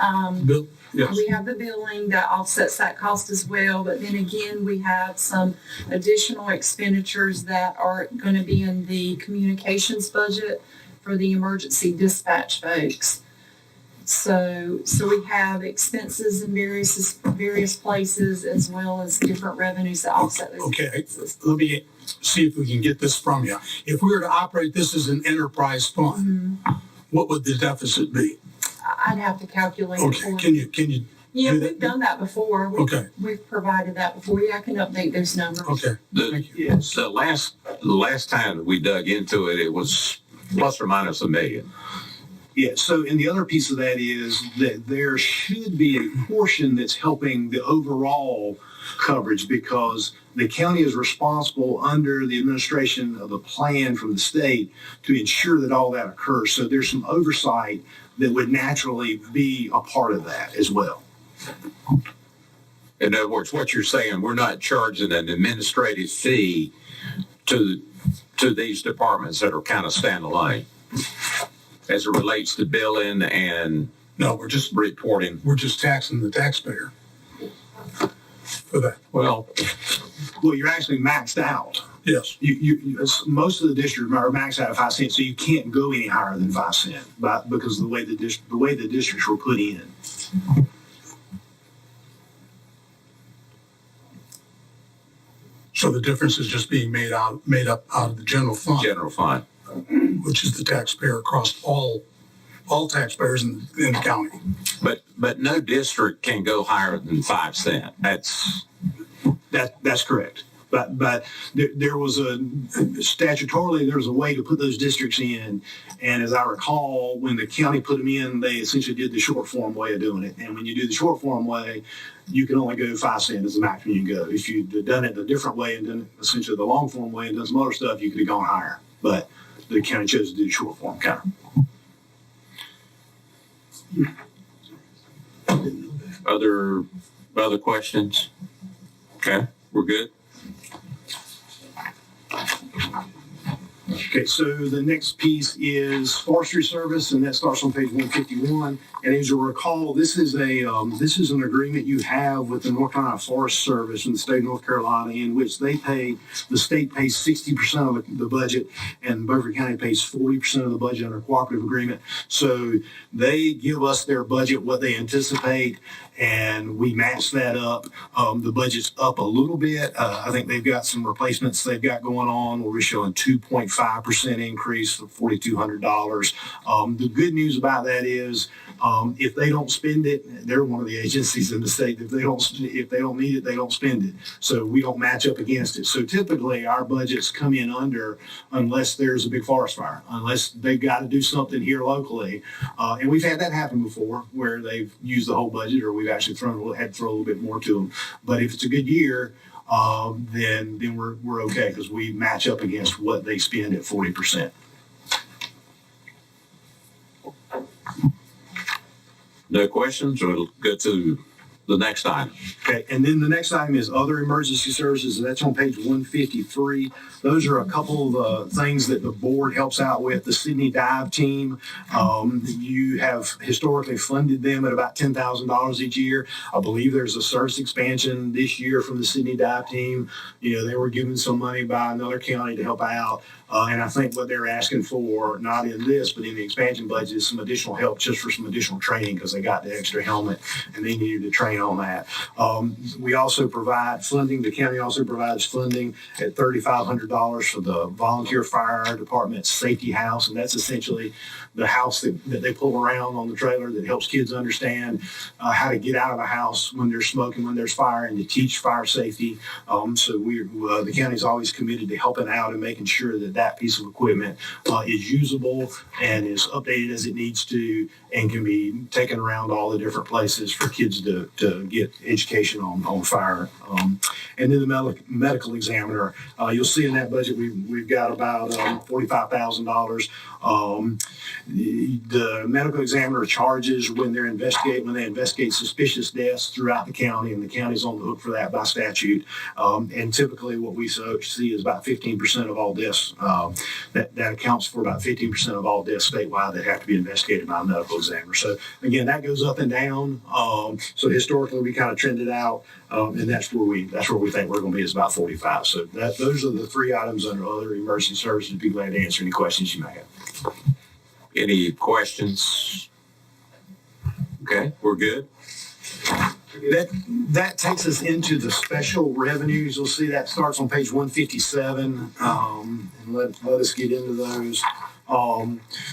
Bill? Yes.
we have the billing that offsets that cost as well, but then again, we have some additional expenditures that are going to be in the communications budget for the emergency dispatch folks. So we have expenses in various places as well as different revenues that offset those
Okay,
expenses.
let me see if we can get this from you. If we were to operate this as an enterprise fund, what would the deficit be?
I'd have to calculate it
Okay,
for
can you
Yeah,
do that?
we've done that before.
Okay.
We've provided that before. Yeah, I can update those numbers.
Okay, thank you.
Yes.
The last time that we dug into it, it was plus or minus $1 million.
Yeah, so, and the other piece of that is that there should be a portion that's helping the overall coverage because the county is responsible under the administration of the plan from the state to ensure that all that occurs. So there's some oversight that would naturally be a part of that as well.
In other words, what you're saying, we're not charging an administrative fee to these departments that are kind of standalone as it relates to billing and
No, we're just
reporting.
taxing the taxpayer for that.
Well,
Well, you're actually maxed out.
Yes.
Most of the districts are maxed out at 5 cents, so you can't go any higher than 5 cents because of the way the districts were put in.
So the difference is just being made up out of the general fund,
general fund.
which is the taxpayer across all all taxpayers in the county.
But no district can go higher than 5 cents.
That's correct. But there was statutorily, there was a way to put those districts in. And as I recall, when the county put them in, they essentially did the short form way of doing it. And when you do the short form way, you can only go 5 cents as the maximum you can go. If you'd done it a different way and done essentially the long form way and done some other stuff, you could have gone higher. But the county chose to do the short form kind of.
Other questions? Okay, we're good.
Okay, so the next piece is forestry service, and that starts on page 151. And as you'll recall, this is an agreement you have with the North Carolina Forest Service in the state of North Carolina, in which the state pays 60% of the budget, and Beaufort County pays 40% of the budget under a cooperative agreement. So they give us their budget, what they anticipate, and we match that up. The budget's up a little bit. I think they've got some replacements they've got going on where we're showing 2.5% increase for $4,200. The good news about that is if they don't spend it, they're one of the agencies in the state. If they don't need it, they don't spend it. So we don't match up against it. So typically our budgets come in under unless there's a big forest fire, unless they've got to do something here locally. And we've had that happen before where they've used the whole budget, or we've actually had to throw a little bit more to them. But if it's a good year, then we're okay because we match up against what they spend at 40%.
No questions, or we'll go to the next item.
Okay, and then the next item is other emergency services, and that's on page 153. Those are a couple of things that the board helps out with. The Sydney Dive Team, you have historically funded them at about $10,000 each year. I believe there's a service expansion this year from the Sydney Dive Team. You know, they were given some money by another county to help out. And I think what they're asking for, not in this, but in the expansion budget, is some additional help just for some additional training because they got the extra helmet and they needed to train on that. We also provide funding. The county also provides funding at $3,500 for the volunteer fire department safety house. And that's essentially the house that they pull around on the trailer that helps kids understand how to get out of a house when there's smoking, when there's fire, and to teach fire safety. So the county's always committed to helping out and making sure that piece of equipment is usable and is updated as it needs to and can be taken around all the different places for kids to get education on fire. And then the medical examiner, you'll see in that budget we've got about $45,000. The medical examiner charges when they investigate suspicious deaths throughout the county, and the county's on the hook for that by statute. And typically what we see is about 15% of all deaths. That accounts for about 15% of all deaths statewide that have to be investigated by a medical examiner. So again, that goes up and down. So historically we kind of trended out, and that's where we think we're going to be, is about 45. So those are the three items under other emergency services. Be glad to answer any questions you may have.
Any questions? Okay, we're good.
That takes us into the special revenues. You'll see that starts on page 157, and let us get into those.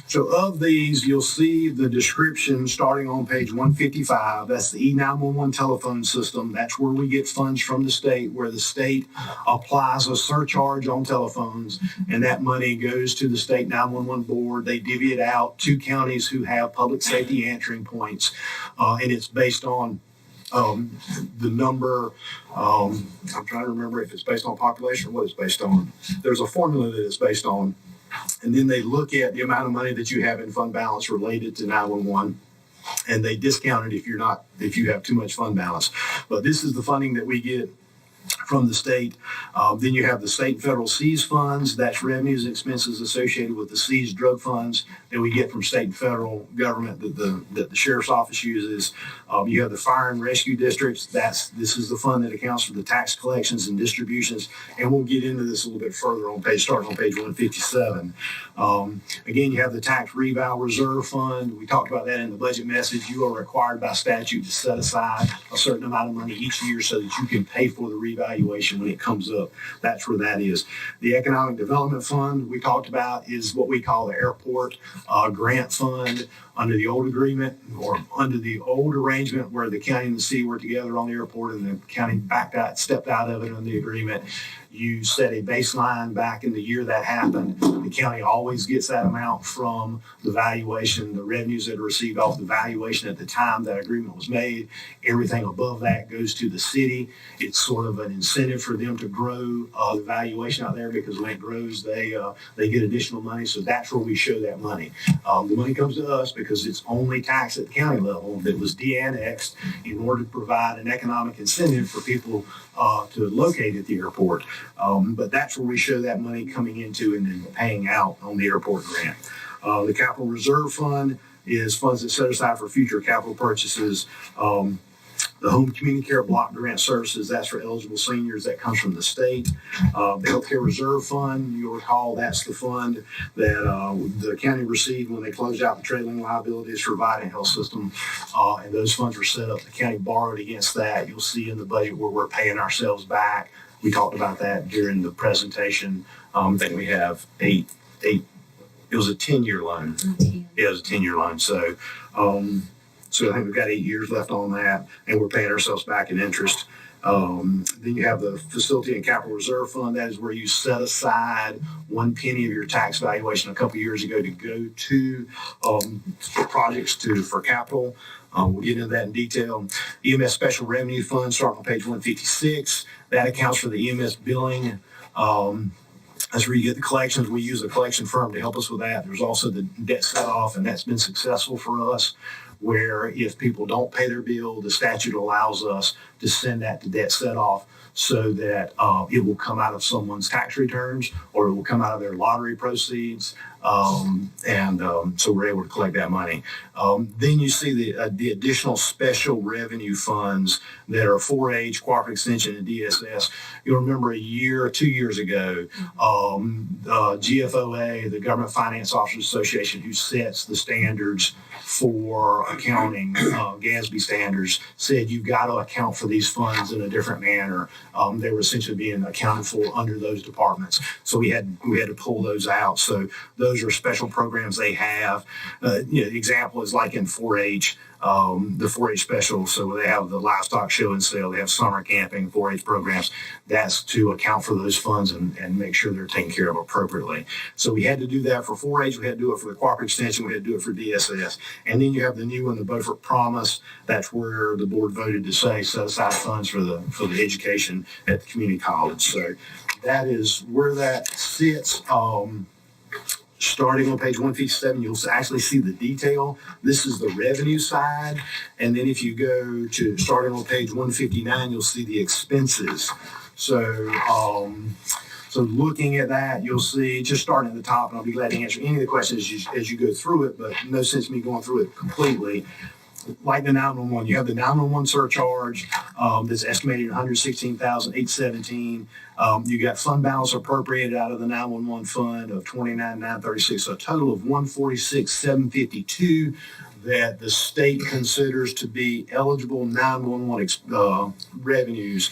So of these, you'll see the description starting on page 155. That's the E911 telephone system. That's where we get funds from the state, where the state applies a surcharge on telephones, and that money goes to the state 911 board. They divvy it out to counties who have public safety answering points, and it's based on the number. I'm trying to remember if it's based on population or what it's based on. There's a formula that it's based on. And then they look at the amount of money that you have in fund balance related to 911, and they discount it if you have too much fund balance. But this is the funding that we get from the state. Then you have the state and federal seized funds. That's revenues and expenses associated with the seized drug funds that we get from state and federal government that the sheriff's office uses. You have the fire and rescue districts. This is the fund that accounts for the tax collections and distributions. And we'll get into this a little bit further starting on page 157. Again, you have the tax reval reserve fund. We talked about that in the budget message. You are required by statute to set aside a certain amount of money each year so that you can pay for the revaluation when it comes up. That's where that is. The economic development fund we talked about is what we call the airport grant fund. Under the old agreement or under the old arrangement where the county and the city were together on the airport and the county stepped out of it on the agreement, you set a baseline back in the year that happened. The county always gets that amount from the valuation, the revenues that are received off the valuation at the time that agreement was made. Everything above that goes to the city. It's sort of an incentive for them to grow the valuation out there, because when it grows, they get additional money. So that's where we show that money. The money comes to us because it's only taxed at the county level that was de-annexed in order to provide an economic incentive for people to locate at the airport. But that's where we show that money coming into and then paying out on the airport grant. The capital reserve fund is funds that set aside for future capital purchases. The home community care block grant services, that's for eligible seniors, that comes from the state. The healthcare reserve fund, you'll recall, that's the fund that the county received when they closed out the trailing liabilities for Providing Health System. And those funds were set up. The county borrowed against that. You'll see in the budget where we're paying ourselves back. We talked about that during the presentation. I think we have eight. It was a 10-year loan. Yeah, it was a 10-year loan. So I think we've got 8 years left on that, and we're paying ourselves back in interest. Then you have the facility and capital reserve fund. That is where you set aside 1 penny of your tax valuation a couple of years ago to go to projects for capital. We'll get into that in detail. EMS Special Revenue Fund, starting on page 156. That accounts for the EMS billing. That's where you get the collections. We use a collection firm to help us with that. There's also the debt set-off, and that's been successful for us, where if people don't pay their bill, the statute allows us to send that to debt set-off so that it will come out of someone's tax returns or it will come out of their lottery proceeds. So we're able to collect that money. Then you see the additional special revenue funds that are 4-H, Cooperative Extension, and DSS. You'll remember 2 years ago, GFOA, the Government Finance Officers Association, who sets the standards for accounting, GASB standards, said you've got to account for these funds in a different manner. They were essentially being accounted for under those departments. So we had to pull those out. So those are special programs they have. The example is like in 4-H, the 4-H special. So they have the livestock show and sale. They have summer camping, 4-H programs. That's to account for those funds and make sure they're taken care of appropriately. So we had to do that for 4-H. We had to do it for the Cooperative Extension. We had to do it for DSS. And then you have the new one, the Beaufort Promise. That's where the board voted to say set aside funds for the education at the community college. So that is where that sits. Starting on page 157, you'll actually see the detail. This is the revenue side. And then if you go to starting on page 159, you'll see the expenses. So looking at that, you'll see, just starting at the top, and I'll be glad to answer any of the questions as you go through it, but no sense me going through it completely. Like the 911, you have the 911 surcharge that's estimated at $116,817. You got fund balance appropriated out of the 911 fund of $29,936, so a total of $146,752 that the state considers to be eligible 911 revenues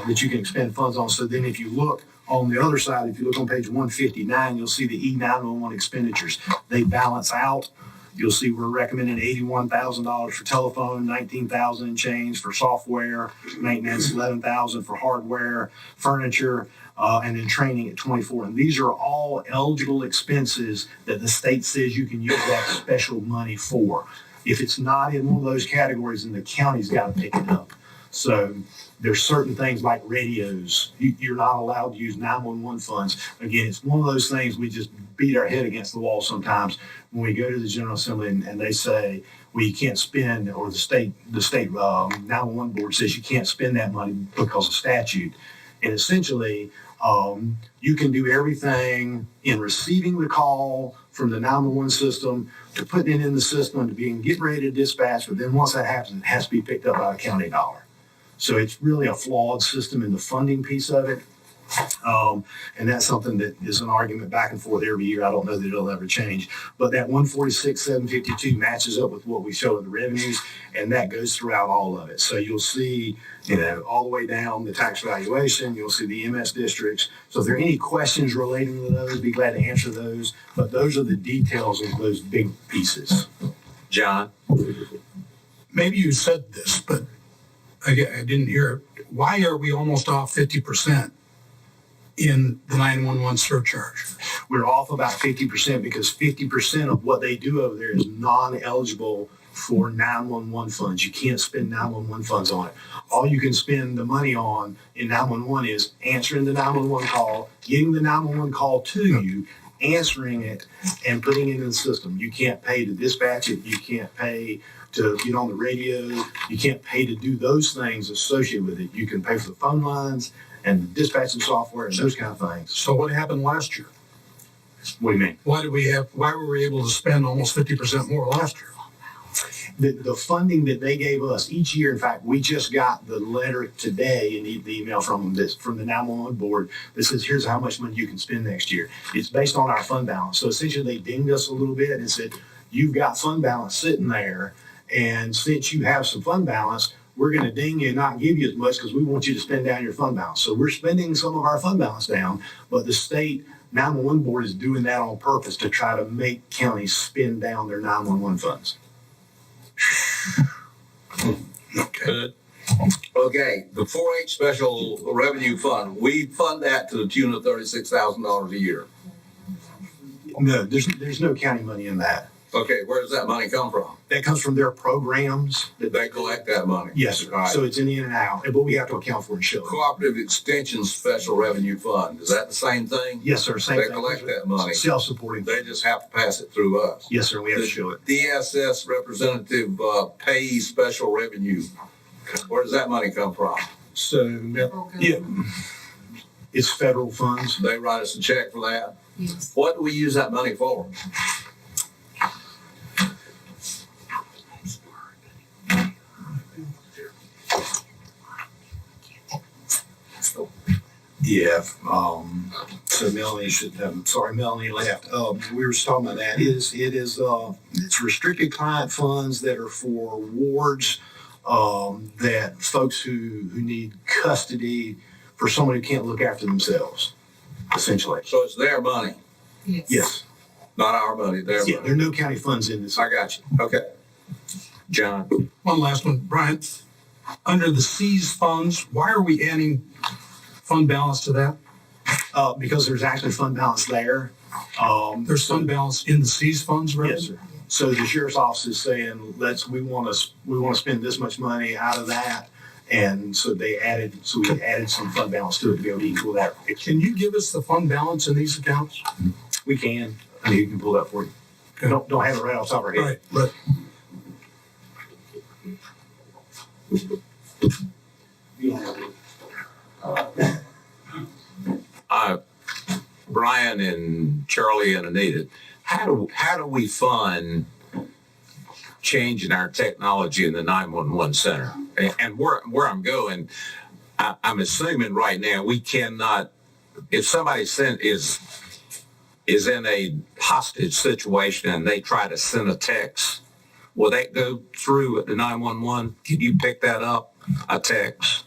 that you can expend funds on. So then if you look on the other side, if you look on page 159, you'll see the E911 expenditures. They balance out. You'll see we're recommending $81,000 for telephone, $19,000 and change for software, maintenance, $11,000 for hardware, furniture, and then training at $24,000. And these are all eligible expenses that the state says you can use that special money for. If it's not in one of those categories, then the county's got to pick it up. So there's certain things like radios. You're not allowed to use 911 funds. Again, it's one of those things we just beat our head against the wall sometimes when we go to the General Assembly and they say, well, you can't spend, or the state 911 board says you can't spend that money because of statute. And essentially, you can do everything in receiving the call from the 911 system to putting it in the system to being getting ready to dispatch. But then once that happens, it has to be picked up by a county dollar. So it's really a flawed system in the funding piece of it. And that's something that is an argument back and forth every year. I don't know that it'll ever change. But that 146,752 matches up with what we show in the revenues, and that goes throughout all of it. So you'll see, all the way down the tax valuation, you'll see the MS districts. So if there are any questions relating to those, be glad to answer those. But those are the details of those big pieces.
John?
Maybe you said this, but I didn't hear it. Why are we almost off 50% in the 911 surcharge?
We're off about 50% because 50% of what they do over there is non-eligible for 911 funds. You can't spend 911 funds on it. All you can spend the money on in 911 is answering the 911 call, getting the 911 call to you, answering it, and putting it in the system. You can't pay to dispatch it. You can't pay to get on the radio. You can't pay to do those things associated with it. You can pay for the phone lines and the dispatching software and those kind of things.
So what happened last year?
What do you mean?
Why were we able to spend almost 50% more last year?
The funding that they gave us each year, in fact, we just got the letter today and the email from them, from the 911 board that says, here's how much money you can spend next year. It's based on our fund balance. So essentially they dinged us a little bit and said, you've got fund balance sitting there. And since you have some fund balance, we're going to ding you and not give you as much because we want you to spend down your fund balance. So we're spending some of our fund balance down, but the state 911 board is doing that on purpose to try to make counties spend down their 911 funds.
Good. Okay, the 4-H Special Revenue Fund, we fund that to the tune of $36,000 a year.
No, there's no county money in that.
Okay, where does that money come from?
That comes from their programs.
They collect that money?
Yes, sir.
Right.
So it's in and out, but we have to account for it and show it.
Cooperative Extension Special Revenue Fund, is that the same thing?
Yes, sir. Same
They
thing.
collect that money.
Self-supporting.
They just have to pass it through us.
Yes, sir. We have to show it.
DSS Representative Pay Special Revenue, where does that money come from?
So, yeah, it's federal funds.
They write us a check for that?
Yes.
What do we use that money for?
Yeah. So Melanie Melanie left. We were just talking about that. It's restricted client funds that are for wards that folks who need custody for someone who can't look after themselves, essentially.
So it's their money,
Yes.
not our money, their
Yeah,
money.
there are no county funds in this.
I got you. Okay.
John?
One last one, Brian. Under the C's funds, why are we adding fund balance to that?
Because there's actually fund balance there.
There's fund balance in the C's funds, right?
Yes, sir. So the sheriff's office is saying, we want to spend this much money out of that. And so we added some fund balance to it to be able to equal that.
Can you give us the fund balance in these accounts?
We can. I mean, you can pull that for you.
Okay.
Don't have it right off the top of our head.
Right,
Brian and Charlie and Anita, how do we fund changing our technology in the 911 center? And where I'm going, I'm assuming right now we cannot, if somebody is in a hostage situation and they try to send a text, will that go through at the 911? Can you pick that up, a text?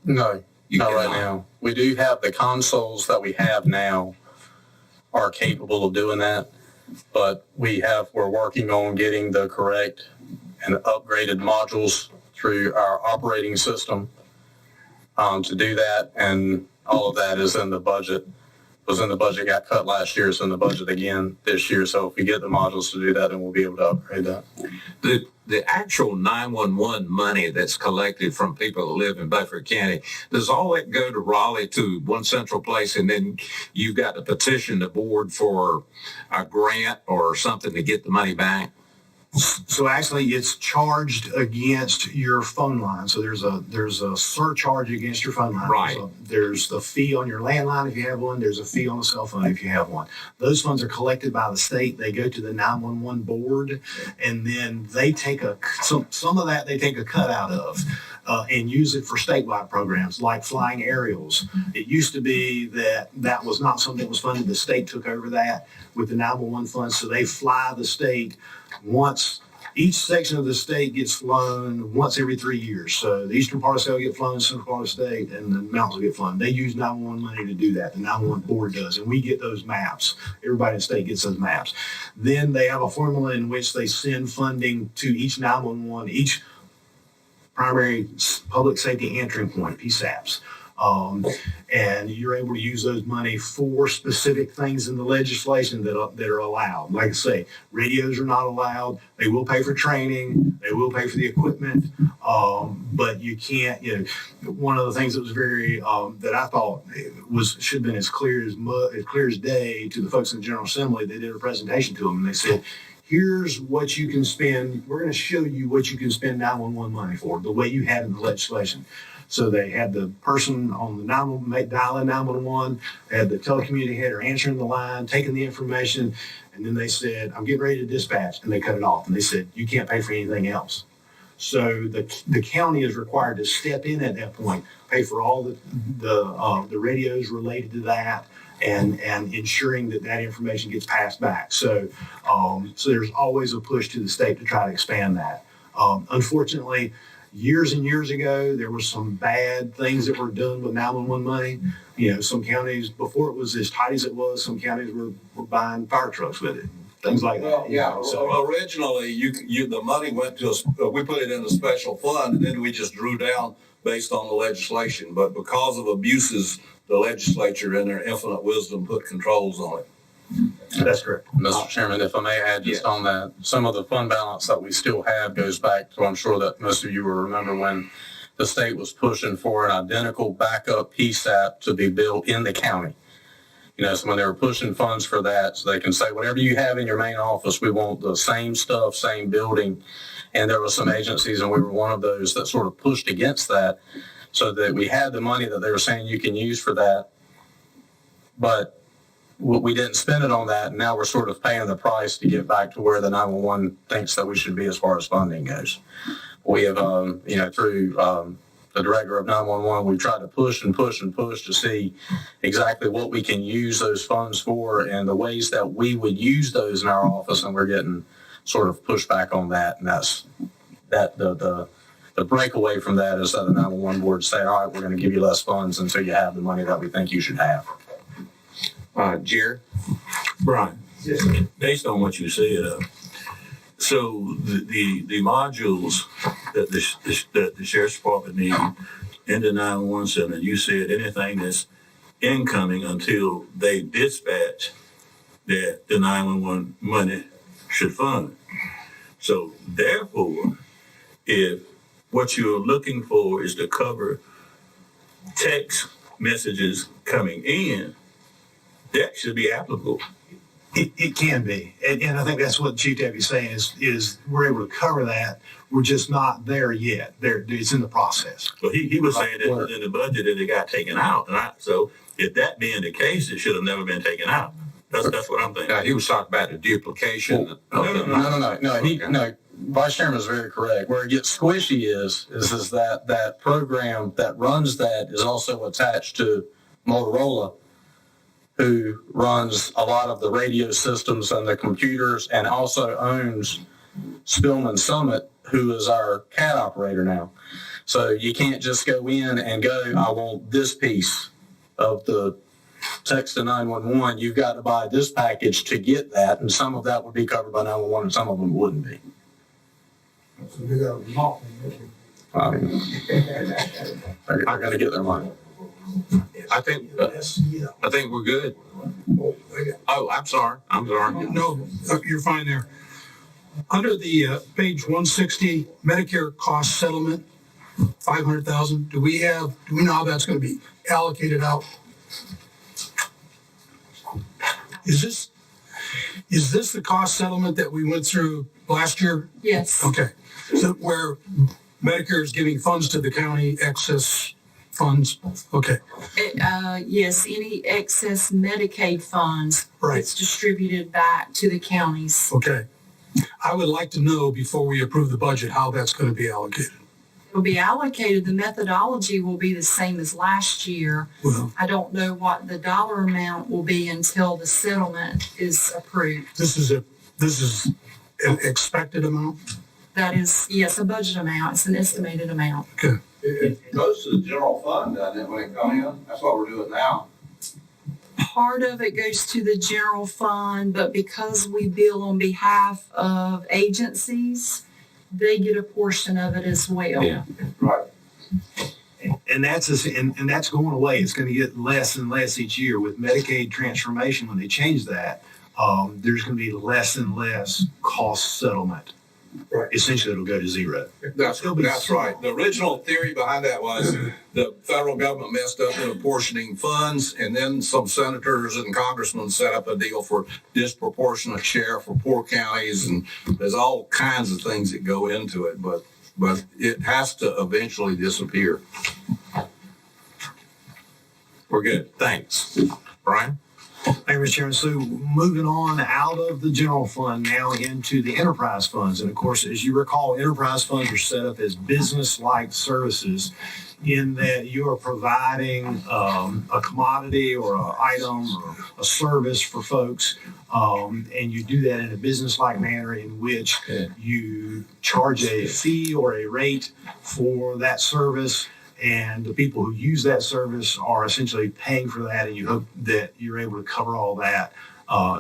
No,
You
not right
cannot.
now. We do have the consoles that we have now are capable of doing that, but we're working on getting the correct and upgraded modules through our operating system to do that, and all of that is in the budget. Was in the budget, got cut last year, it's in the budget again this year. So if we get the modules to do that, then we'll be able to upgrade that.
The actual 911 money that's collected from people that live in Beaufort County, does all that go to Raleigh to one central place, and then you've got to petition the board for a grant or something to get the money back?
So actually, it's charged against your phone line. So there's a surcharge against your phone line.
Right.
So there's the fee on your landline if you have one. There's a fee on the cell phone if you have one. Those funds are collected by the state. They go to the 911 board, and then they take some of that they take a cut out of. And use it for statewide programs like flying aerials. It used to be that was not something that was funded. The state took over that with the 911 funds. So they fly the state once each section of the state gets flown once every 3 years. So the eastern part of the state will get flown, central part of the state, and the mountains will get flown. They use 911 money to do that. The 911 board does, and we get those maps. Everybody in the state gets those maps. Then they have a formula in which they send funding to each 911, each primary public safety answering point, PSAPs. And you're able to use those money for specific things in the legislation that are allowed. Like I say, radios are not allowed. They will pay for training. They will pay for the equipment. But you can't, one of the things that was very, that I thought should have been as clear as day to the folks in the General Assembly. They did a presentation to them and they said, here's what you can spend. We're going to show you what you can spend 911 money for, the way you have in the legislation. So they had the person on the dialing 911, they had the telecommunicator header answering the line, taking the information, and then they said, I'm getting ready to dispatch, and they cut it off. And they said, you can't pay for anything else. So the county is required to step in at that point, pay for all the radios related to that, and ensuring that information gets passed back. So there's always a push to the state to try to expand that. Unfortunately, years and years ago, there were some bad things that were done with 911 money. Some counties, before it was as tight as it was, some counties were buying fire trucks with it, things like
Well,
that.
yeah. So originally, the money went to we put it in a special fund, and then we just drew down based on the legislation. But because of abuses, the legislature, in their infinite wisdom, put controls on it.
That's correct.
Mr. Chairman, if I may add just on that, some of the fund balance that we still have goes back to, I'm sure that most of you will remember when the state was pushing for an identical backup PSAP to be built in the county. So when they were pushing funds for that, so they can say, whatever you have in your main office, we want the same stuff, same building. And there were some agencies, and we were one of those that sort of pushed against that, so that we had the money that they were saying you can use for that. But we didn't spend it on that, and now we're sort of paying the price to get back to where the 911 thinks that we should be as far as funding goes. We have, through the director of 911, we've tried to push and push and push to see exactly what we can use those funds for and the ways that we would use those in our office, and we're getting sort of pushed back on that. And that's the breakaway from that is that the 911 board say, all right, we're going to give you less funds until you have the money that we think you should have.
Jared?
Brian, based on what you said, so the modules that the sheriff's department need in the 911 center, you said anything that's incoming until they dispatch that the 911 money should fund. So therefore, if what you're looking for is to cover text messages coming in, that should be applicable.
It can be, and I think that's what Chief Deputy's saying is we're able to cover that. We're just not there yet. It's in the process.
Well, he was saying that in the budget that it got taken out, so if that being the case, it should have never been taken out. That's what I'm thinking.
He was talking about the duplication.
No. Vice Chairman is very correct. Where it gets squishy is that program that runs that is also attached to Motorola, who runs a lot of the radio systems and the computers, and also owns Spillman Summit, who is our CAD operator now. So you can't just go in and go, I want this piece of the text to 911. You've got to buy this package to get that, and some of that would be covered by 911 and some of them wouldn't be. I mean, they're going to get their money.
I think we're good. Oh, I'm sorry.
No, you're fine there. Under the page 160, Medicare cost settlement, 500,000. Do we know how that's going to be allocated out? Is this the cost settlement that we went through last year?
Yes.
Okay. So where Medicare is giving funds to the county, excess funds? Okay.
Yes, any excess Medicaid funds,
Right.
it's distributed back to the counties.
Okay. I would like to know before we approve the budget how that's going to be allocated.
It will be allocated. The methodology will be the same as last year.
Well,
I don't know what the dollar amount will be until the settlement is approved.
this is an expected amount?
That is, yes, a budget amount. It's an estimated amount.
It goes to the general fund, doesn't it, when it comes in? That's what we're doing now.
Part of it goes to the general fund, but because we bill on behalf of agencies, they get a portion of it as well.
Yeah.
Right.
And that's going away. It's going to get less and less each year with Medicaid transformation. When they change that, there's going to be less and less cost settlement.
Right.
Essentially, it'll go to zero.
That's right. The original theory behind that was the federal government messed up in apportioning funds, and then some senators and congressmen set up a deal for disproportionate share for poor counties, and there's all kinds of things that go into it, but it has to eventually disappear.
We're good. Thanks. Brian?
Thank you, Mr. Chairman. So moving on out of the general fund now into the enterprise funds. And of course, as you recall, enterprise funds are set up as business-like services in that you are providing a commodity or an item or a service for folks. And you do that in a business-like manner in which you charge a fee or a rate for that service. And the people who use that service are essentially paying for that, and you hope that you're able to cover all that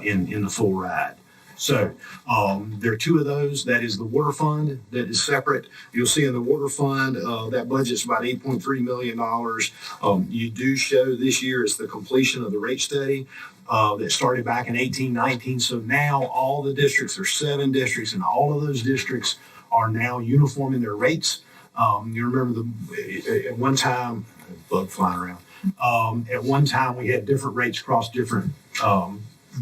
in the full ride. So there are two of those. That is the water fund that is separate. You'll see in the water fund, that budget's about $8.3 million. You do show this year is the completion of the rate study that started back in 1819. So now all the districts, there are 7 districts, and all of those districts are now uniform in their rates. You remember at one time, bug flying around. At one time, we had different rates across different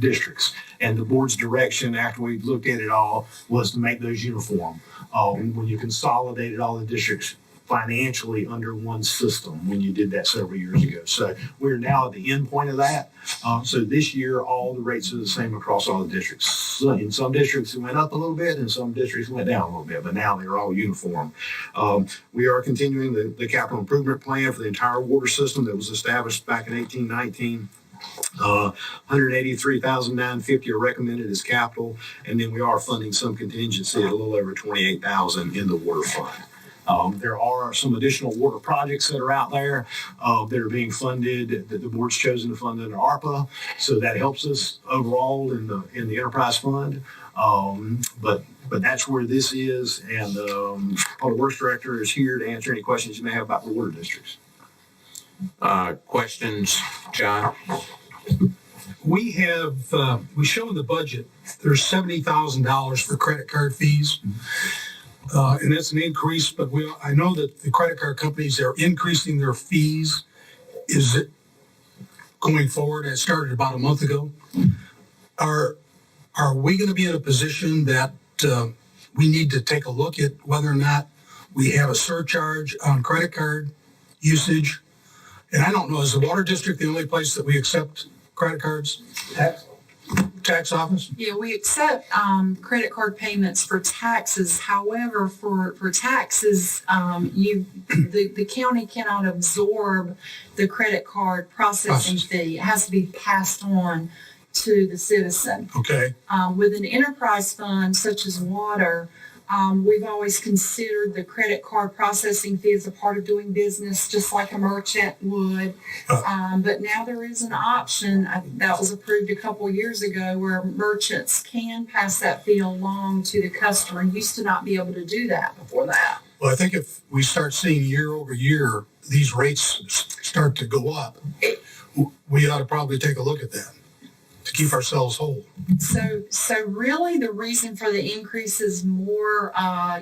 districts, and the board's direction after we looked at it all was to make those uniform. When you consolidated all the districts financially under one system, when you did that several years ago. So we're now at the end point of that. So this year, all the rates are the same across all the districts. So in some districts, it went up a little bit, and some districts went down a little bit, but now they're all uniform. We are continuing the capital improvement plan for the entire water system that was established back in 1819. $183,950 are recommended as capital, and then we are funding some contingency at a little over $28,000 in the water fund. There are some additional water projects that are out there that are being funded that the board's chosen to fund under ARPA, so that helps us overall in the enterprise fund. But that's where this is, and Public Works Director is here to answer any questions you may have about the water districts.
Questions, John?
We have, we show in the budget, there's $70,000 for credit card fees. And that's an increase, but I know that the credit card companies are increasing their fees. Is it going forward? It started about a month ago. Are we going to be in a position that we need to take a look at whether or not we have a surcharge on credit card usage? And I don't know, is the water district the only place that we accept credit cards? Tax office?
Yeah, we accept credit card payments for taxes. However, for taxes, the county cannot absorb the credit card processing fee. It has to be passed on to the citizen.
Okay.
With an enterprise fund such as water, we've always considered the credit card processing fee as a part of doing business, just like a merchant would. But now there is an option that was approved a couple years ago where merchants can pass that fee along to the customer. Used to not be able to do that before that.
Well, I think if we start seeing year over year, these rates start to go up, we ought to probably take a look at that to keep ourselves whole.
So really the reason for the increase is more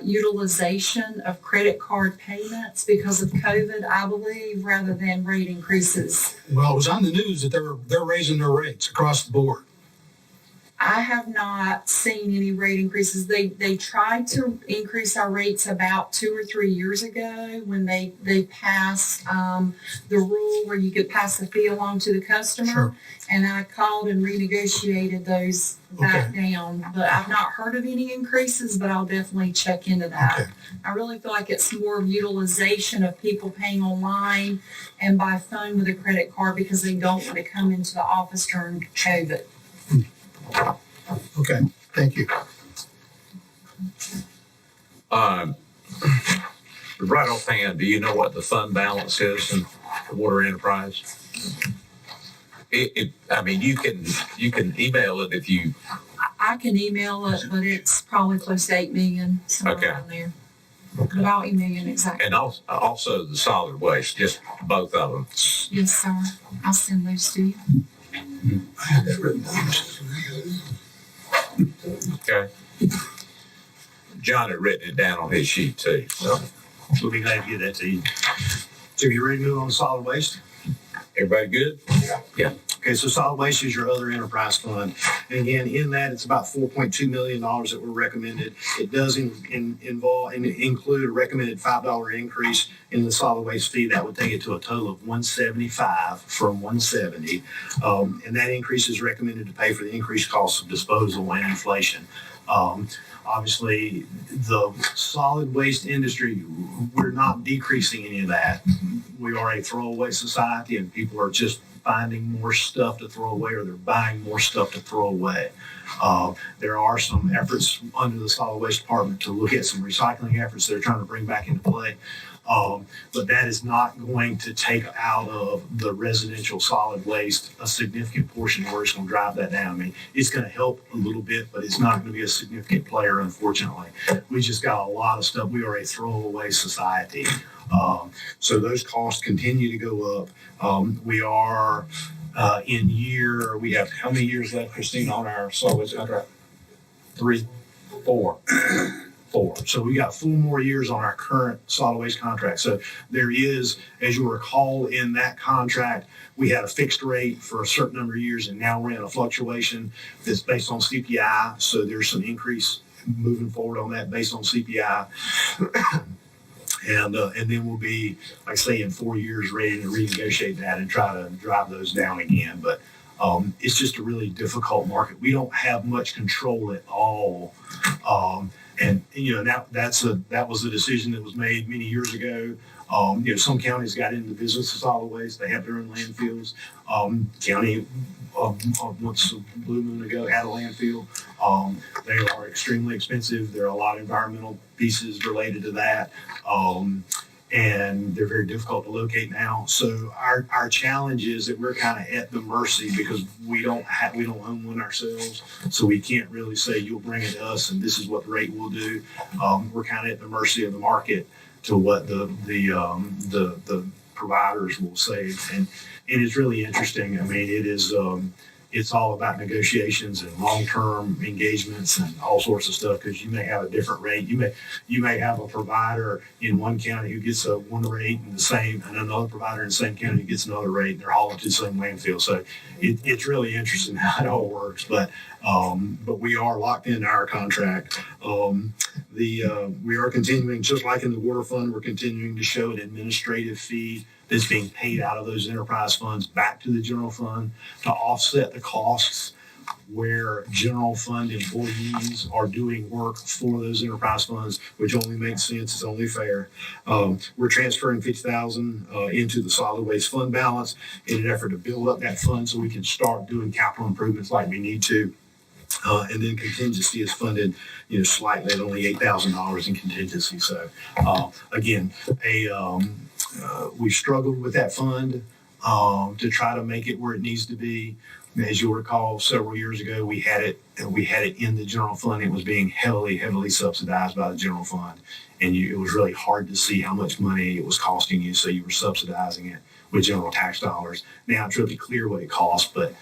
utilization of credit card payments because of COVID, I believe, rather than rate increases.
Well, it was on the news that they're raising their rates across the board.
I have not seen any rate increases. They tried to increase our rates about 2 or 3 years ago when they passed the rule where you could pass the fee along to the customer.
Sure.
And I called and renegotiated those back down. But I've not heard of any increases, but I'll definitely check into that.
Okay.
I really feel like it's more of utilization of people paying online and by phone with a credit card because they don't want to come into the office during COVID.
Okay, thank you.
Um, right offhand, do you know what the fund balance is in the water enterprise? I mean, you can email it if you.
I can email it, but it's probably close to 8 million, somewhere
Okay.
around there. But I'll email you exactly.
And also the solid waste, just both of them.
Yes, sir. I'll send those to you.
I had that written down.
Okay. John had written it down on his sheet too. So
We'll be glad to get that to you. So you ready to move on to solid waste?
everybody good? Yeah.
Okay, so solid waste is your other enterprise fund. And again, in that, it's about $4.2 million that were recommended. It does involve and include a recommended $5 increase in the solid waste fee. That would take it to a total of $175 from $170. And that increase is recommended to pay for the increased costs of disposal and inflation. Obviously, the solid waste industry, we're not decreasing any of that. We are a throwaway society, and people are just finding more stuff to throw away, or they're buying more stuff to throw away. There are some efforts under the solid waste department to look at some recycling efforts they're trying to bring back into play. But that is not going to take out of the residential solid waste a significant portion where it's going to drive that down. I mean, it's going to help a little bit, but it's not going to be a significant player, unfortunately. We just got a lot of stuff. We are a throwaway society. So those costs continue to go up. We are we have how many years left, Christine, on our solid waste contract? 4. So we got 4 more years on our current solid waste contract. So there is, as you recall, in that contract, we had a fixed rate for a certain number of years, and now we're in a fluctuation that's based on CPI. So there's some increase moving forward on that based on CPI. And then we'll be, like I say, in 4 years ready to renegotiate that and try to drive those down again. But it's just a really difficult market. We don't have much control at all. And that was a decision that was made many years ago. Some counties got into the business of solid waste. They have their own landfills. County once a blue moon ago had a landfill. They are extremely expensive. There are a lot of environmental pieces related to that. And they're very difficult to locate now. So our challenge is that we're kind of at the mercy, because we don't own one ourselves. So we can't really say you'll bring it to us and this is what the rate will do. We're kind of at the mercy of the market to what the providers will say. And it's really interesting. I mean, it is it's all about negotiations and long-term engagements and all sorts of stuff, because you may have a different rate. You may have a provider in one county who gets one rate and another provider in the same county who gets another rate, and they're hauling to the same landfill. So it's really interesting how it all works. But we are locked into our contract. We are continuing, just like in the water fund, we're continuing to show an administrative fee that's being paid out of those enterprise funds back to the general fund to offset the costs where general fund employees are doing work for those enterprise funds, which only makes sense. It's only fair. We're transferring $50,000 into the solid waste fund balance in an effort to build up that fund so we can start doing capital improvements like we need to. And then contingency is funded, slightly at only $8,000 in contingency. So again, we struggled with that fund to try to make it where it needs to be. As you'll recall, several years ago, we had it in the general fund. It was being heavily subsidized by the general fund, and it was really hard to see how much money it was costing you. So you were subsidizing it with general tax dollars. Now it's really clear what it costs, but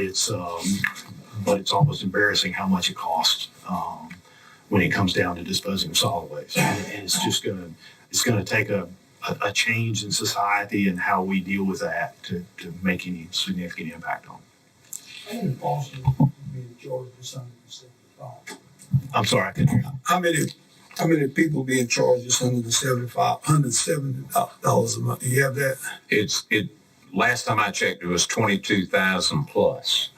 it's almost embarrassing how much it costs when it comes down to disposing of solid waste. And it's just going to take a change in society and how we deal with that to make any significant impact on it. I'm sorry, I couldn't hear you.
How many people being charged just under the $170 a month? Do you have that?
Last time I checked, it was 22,000 plus.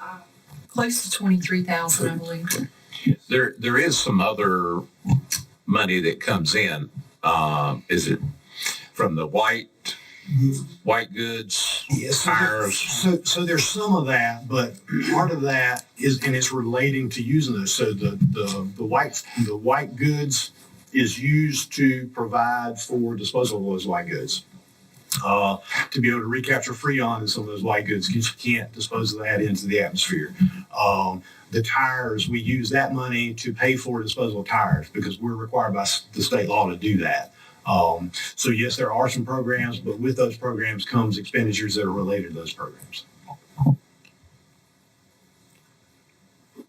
Close to 23,000, I believe.
There is some other money that comes in. Is it from the white goods,
yes,
tires?
So there's some of that, but part of that is, and it's relating to using those. So the white goods is used to provide for disposal of those white goods. To be able to recapture freon in some of those white goods because you can't dispose of that into the atmosphere. The tires, we use that money to pay for disposal of tires because we're required by the state law to do that. So yes, there are some programs, but with those programs comes expenditures that are related to those programs.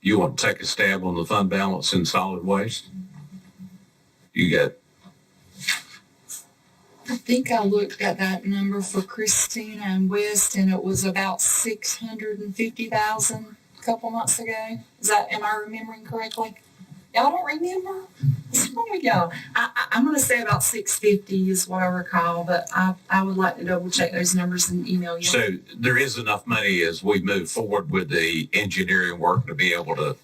You want to take a stab on the fund balance in solid waste? You got,
I think I looked at that number for Christina and West, and it was about 650,000 a couple months ago. Am I remembering correctly? Y'all don't remember? Some of y'all. I'm going to say about 650 is what I recall, but I would like to double check those numbers and email you.
so there is enough money as we move forward with the engineering work to be able to.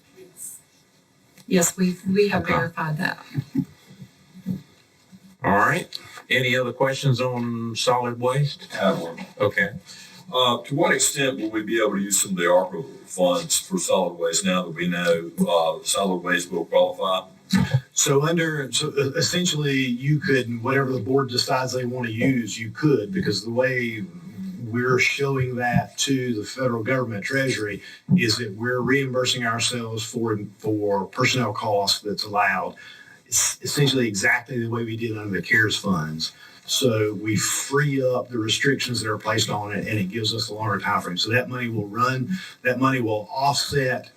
Yes, we have verified that.
All right. Any other questions on solid waste?
I have one.
Okay.
To what extent will we be able to use some of the ARPA funds for solid waste now that we know solid waste will qualify?
So essentially you could, whatever the board decides they want to use, you could, because the way we're showing that to the federal government treasury is that we're reimbursing ourselves for personnel costs that's allowed. It's essentially exactly the way we did under the CARES funds. So we free up the restrictions that are placed on it, and it gives us a longer time frame. So that money will that money will offset,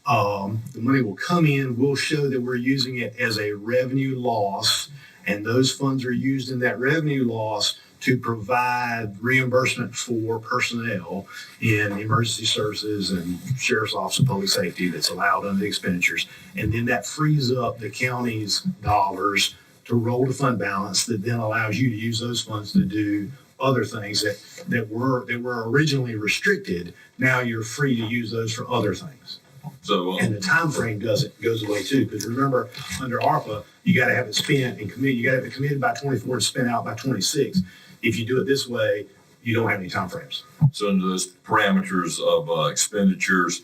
the money will come in, we'll show that we're using it as a revenue loss, and those funds are used in that revenue loss to provide reimbursement for personnel in emergency services and sheriff's office and public safety that's allowed under the expenditures. And then that frees up the county's dollars to roll to fund balance that then allows you to use those funds to do other things that were originally restricted. Now you're free to use those for other things.
So,
and the time frame goes away too, because remember, under ARPA, you got to have it spent and committed. You got to have it committed by 24 and spent out by 26. If you do it this way, you don't have any time frames.
So under those parameters of expenditures,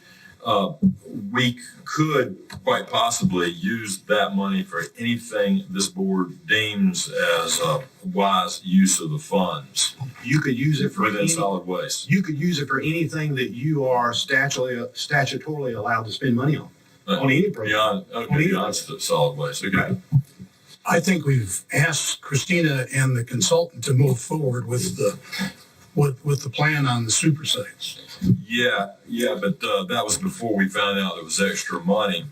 we could quite possibly use that money for anything this board deems as a wise use of the funds.
You could use it for
within solid waste.
You could use it for anything that you are statutorily allowed to spend money on any program.
Beyond solid waste. Okay.
Right.
I think we've asked Christina and the consultant to move forward with the plan on the super sites.
Yeah, but that was before we found out there was extra money.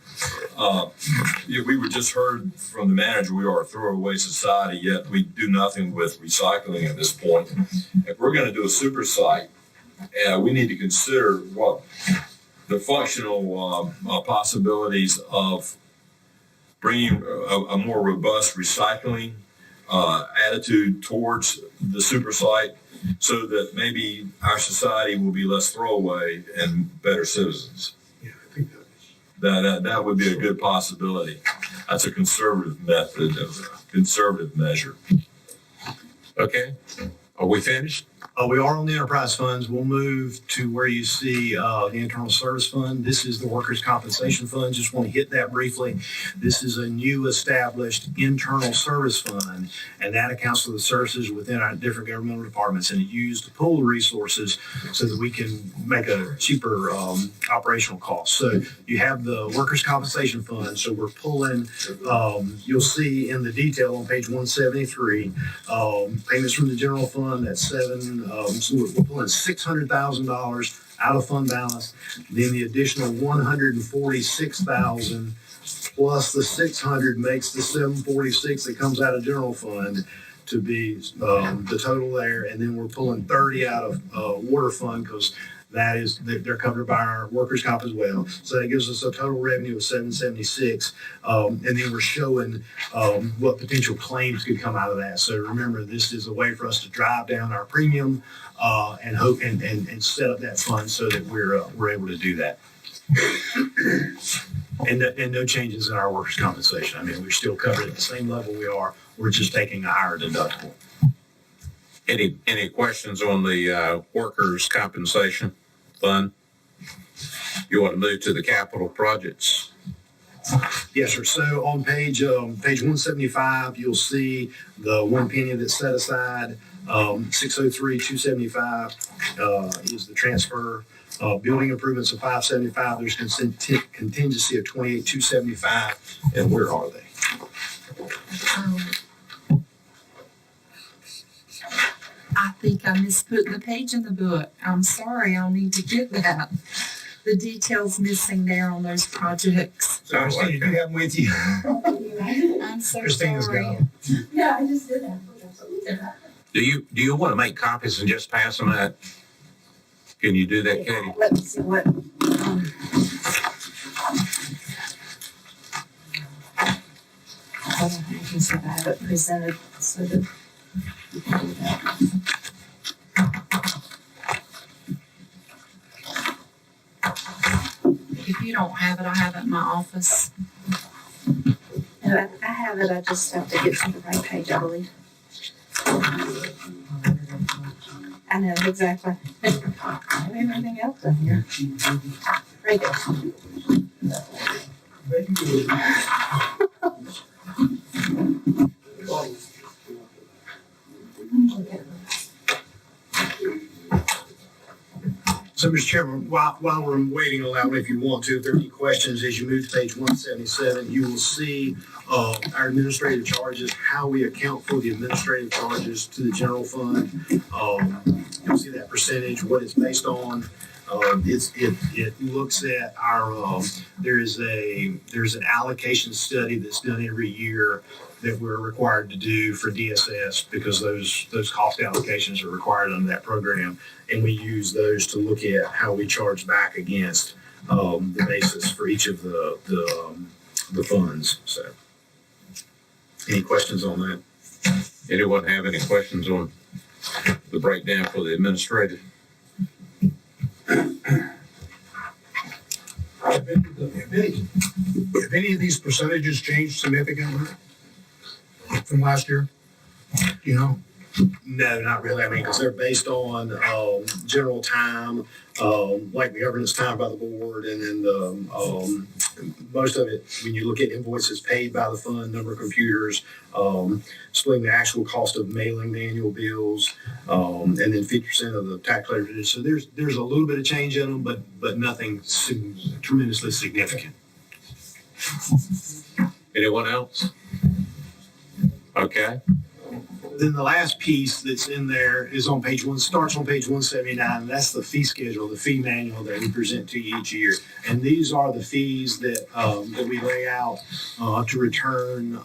We were just heard from the manager, we are a throwaway society, yet we do nothing with recycling at this point. If we're going to do a super site, we need to consider what the functional possibilities of bringing a more robust recycling attitude towards the super site, so that maybe our society will be less throwaway and better citizens.
Yeah, I think
that would be a good possibility. That's a conservative method, a conservative measure.
Okay. Are we finished?
We are on the enterprise funds. We'll move to where you see the internal service fund. This is the workers' compensation fund. Just want to hit that briefly. This is a new established internal service fund, and that accounts for the services within our different governmental departments, and it used to pool the resources so that we can make a cheaper operational cost. So you have the workers' compensation fund. So we're pulling, you'll see in the detail on page 173, payments from the general fund, that's so we're pulling $600,000 out of fund balance. Then the additional $146,000 plus the 600 makes the 746 that comes out of general fund to be the total there. And then we're pulling 30 out of water fund because they're covered by our workers' comp as well. So that gives us a total revenue of 776. And then we're showing what potential claims could come out of that. So remember, this is a way for us to drive down our premium and hope and set up that fund so that we're able to do that. And no changes in our workers' compensation. I mean, we're still covered at the same level we are. We're just taking a higher deductible.
Any questions on the workers' compensation fund? You want to move to the capital projects?
Yes, sir. So on page 175, you'll see the 1 penny that's set aside. 603,275 is the transfer. Building improvements of 575. There's contingency of 28,275. And where are they?
I think I misput the page in the book. I'm sorry, I'll need to get that. The details missing there on those projects.
So Christina, you have them with you.
I'm so
Christina's
sorry.
got them.
Yeah, I just did that.
Do you want to make copies and just pass them out? Can you do that, Katie?
Let me see what. I can see if I have it presented so that you can do that.
If you don't have it, I have it in my office.
No, I have it, I just have to get to the right page, I believe. I know, exactly. I have everything else in here. Right there.
So, Mr. Chairman, while we're waiting, allow me if you want to, if there are any questions as you move to page 177, you will see our administrative charges, how we account for the administrative charges to the general fund. You'll see that percentage, what it's based on. It looks at our there's an allocation study that's done every year that we're required to do for DSS because those cost allocations are required under that program, and we use those to look at how we charge back against the basis for each of the funds. So, any questions on that?
Anyone have any questions on the breakdown for the administrative?
Have any of these percentages changed significantly from last year? Do you know?
No, not really. I mean, because they're based on general time, like the governance time by the board, and then most of it, when you look at invoices paid by the fund, number of computers, splitting the actual cost of mailing the annual bills, and then 50% of the tax collectors. So there's a little bit of change in them, but nothing tremendously significant.
Anyone else? Okay.
Then the last piece that's in there is on page one, starts on page 179, and that's the fee schedule, the fee manual that we present to you each year. And these are the fees that we lay out to return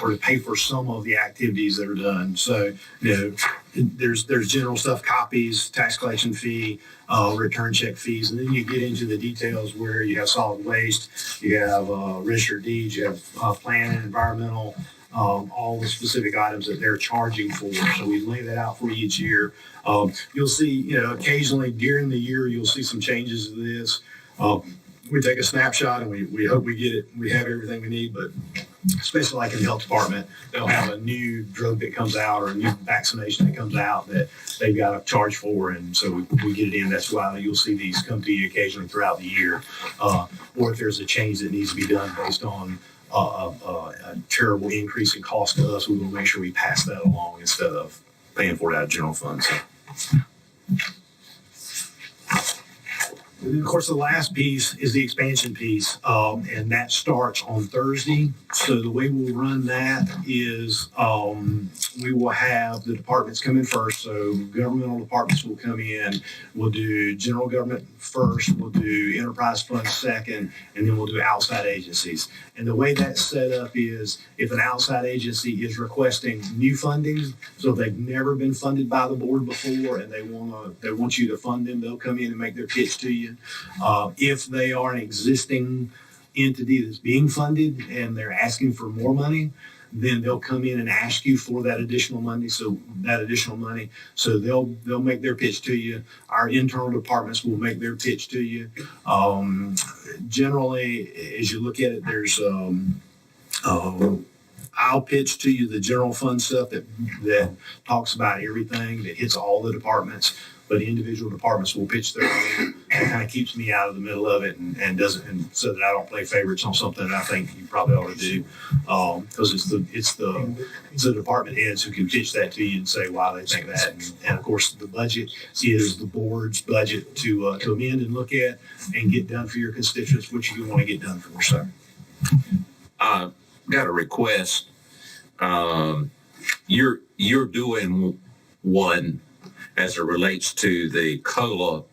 or to pay for some of the activities that are done. So, there's general stuff, copies, tax collection fee, return check fees, and then you get into the details where you have solid waste, you have registered deeds, you have plan and environmental, all the specific items that they're charging for. So we lay that out for you each year. You'll see, occasionally during the year, you'll see some changes to this. We take a snapshot and we hope we get it. We have everything we need, but especially like in the health department, they'll have a new drug that comes out or a new vaccination that comes out that they've got to charge for. And so we get it in. That's why you'll see these come to you occasionally throughout the year. Or if there's a change that needs to be done based on a terrible increase in cost to us, we will make sure we pass that along instead of paying for it out of general funds. And then, of course, the last piece is the expansion piece, and that starts on Thursday. So the way we'll run that is we will have the departments come in first. So governmental departments will come in. We'll do general government first. We'll do enterprise funds second, and then we'll do outside agencies. And the way that's set up is if an outside agency is requesting new funding, so if they've never been funded by the board before and they want you to fund them, they'll come in and make their pitch to you. If they are an existing entity that's being funded and they're asking for more money, then they'll come in and ask you for that additional money. So they'll make their pitch to you. Our internal departments will make their pitch to you. Generally, as you look at it, there's I'll pitch to you the general fund stuff that talks about everything, that hits all the departments, but individual departments will pitch their own. It kind of keeps me out of the middle of it and so that I don't play favorites on something that I think you probably ought to do. Because it's the department heads who can pitch that to you and say why they think that. And of course, the budget is the board's budget to amend and look at and get done for your constituents, which you want to get done for. So,
Got a request. You're doing one as it relates to the COLA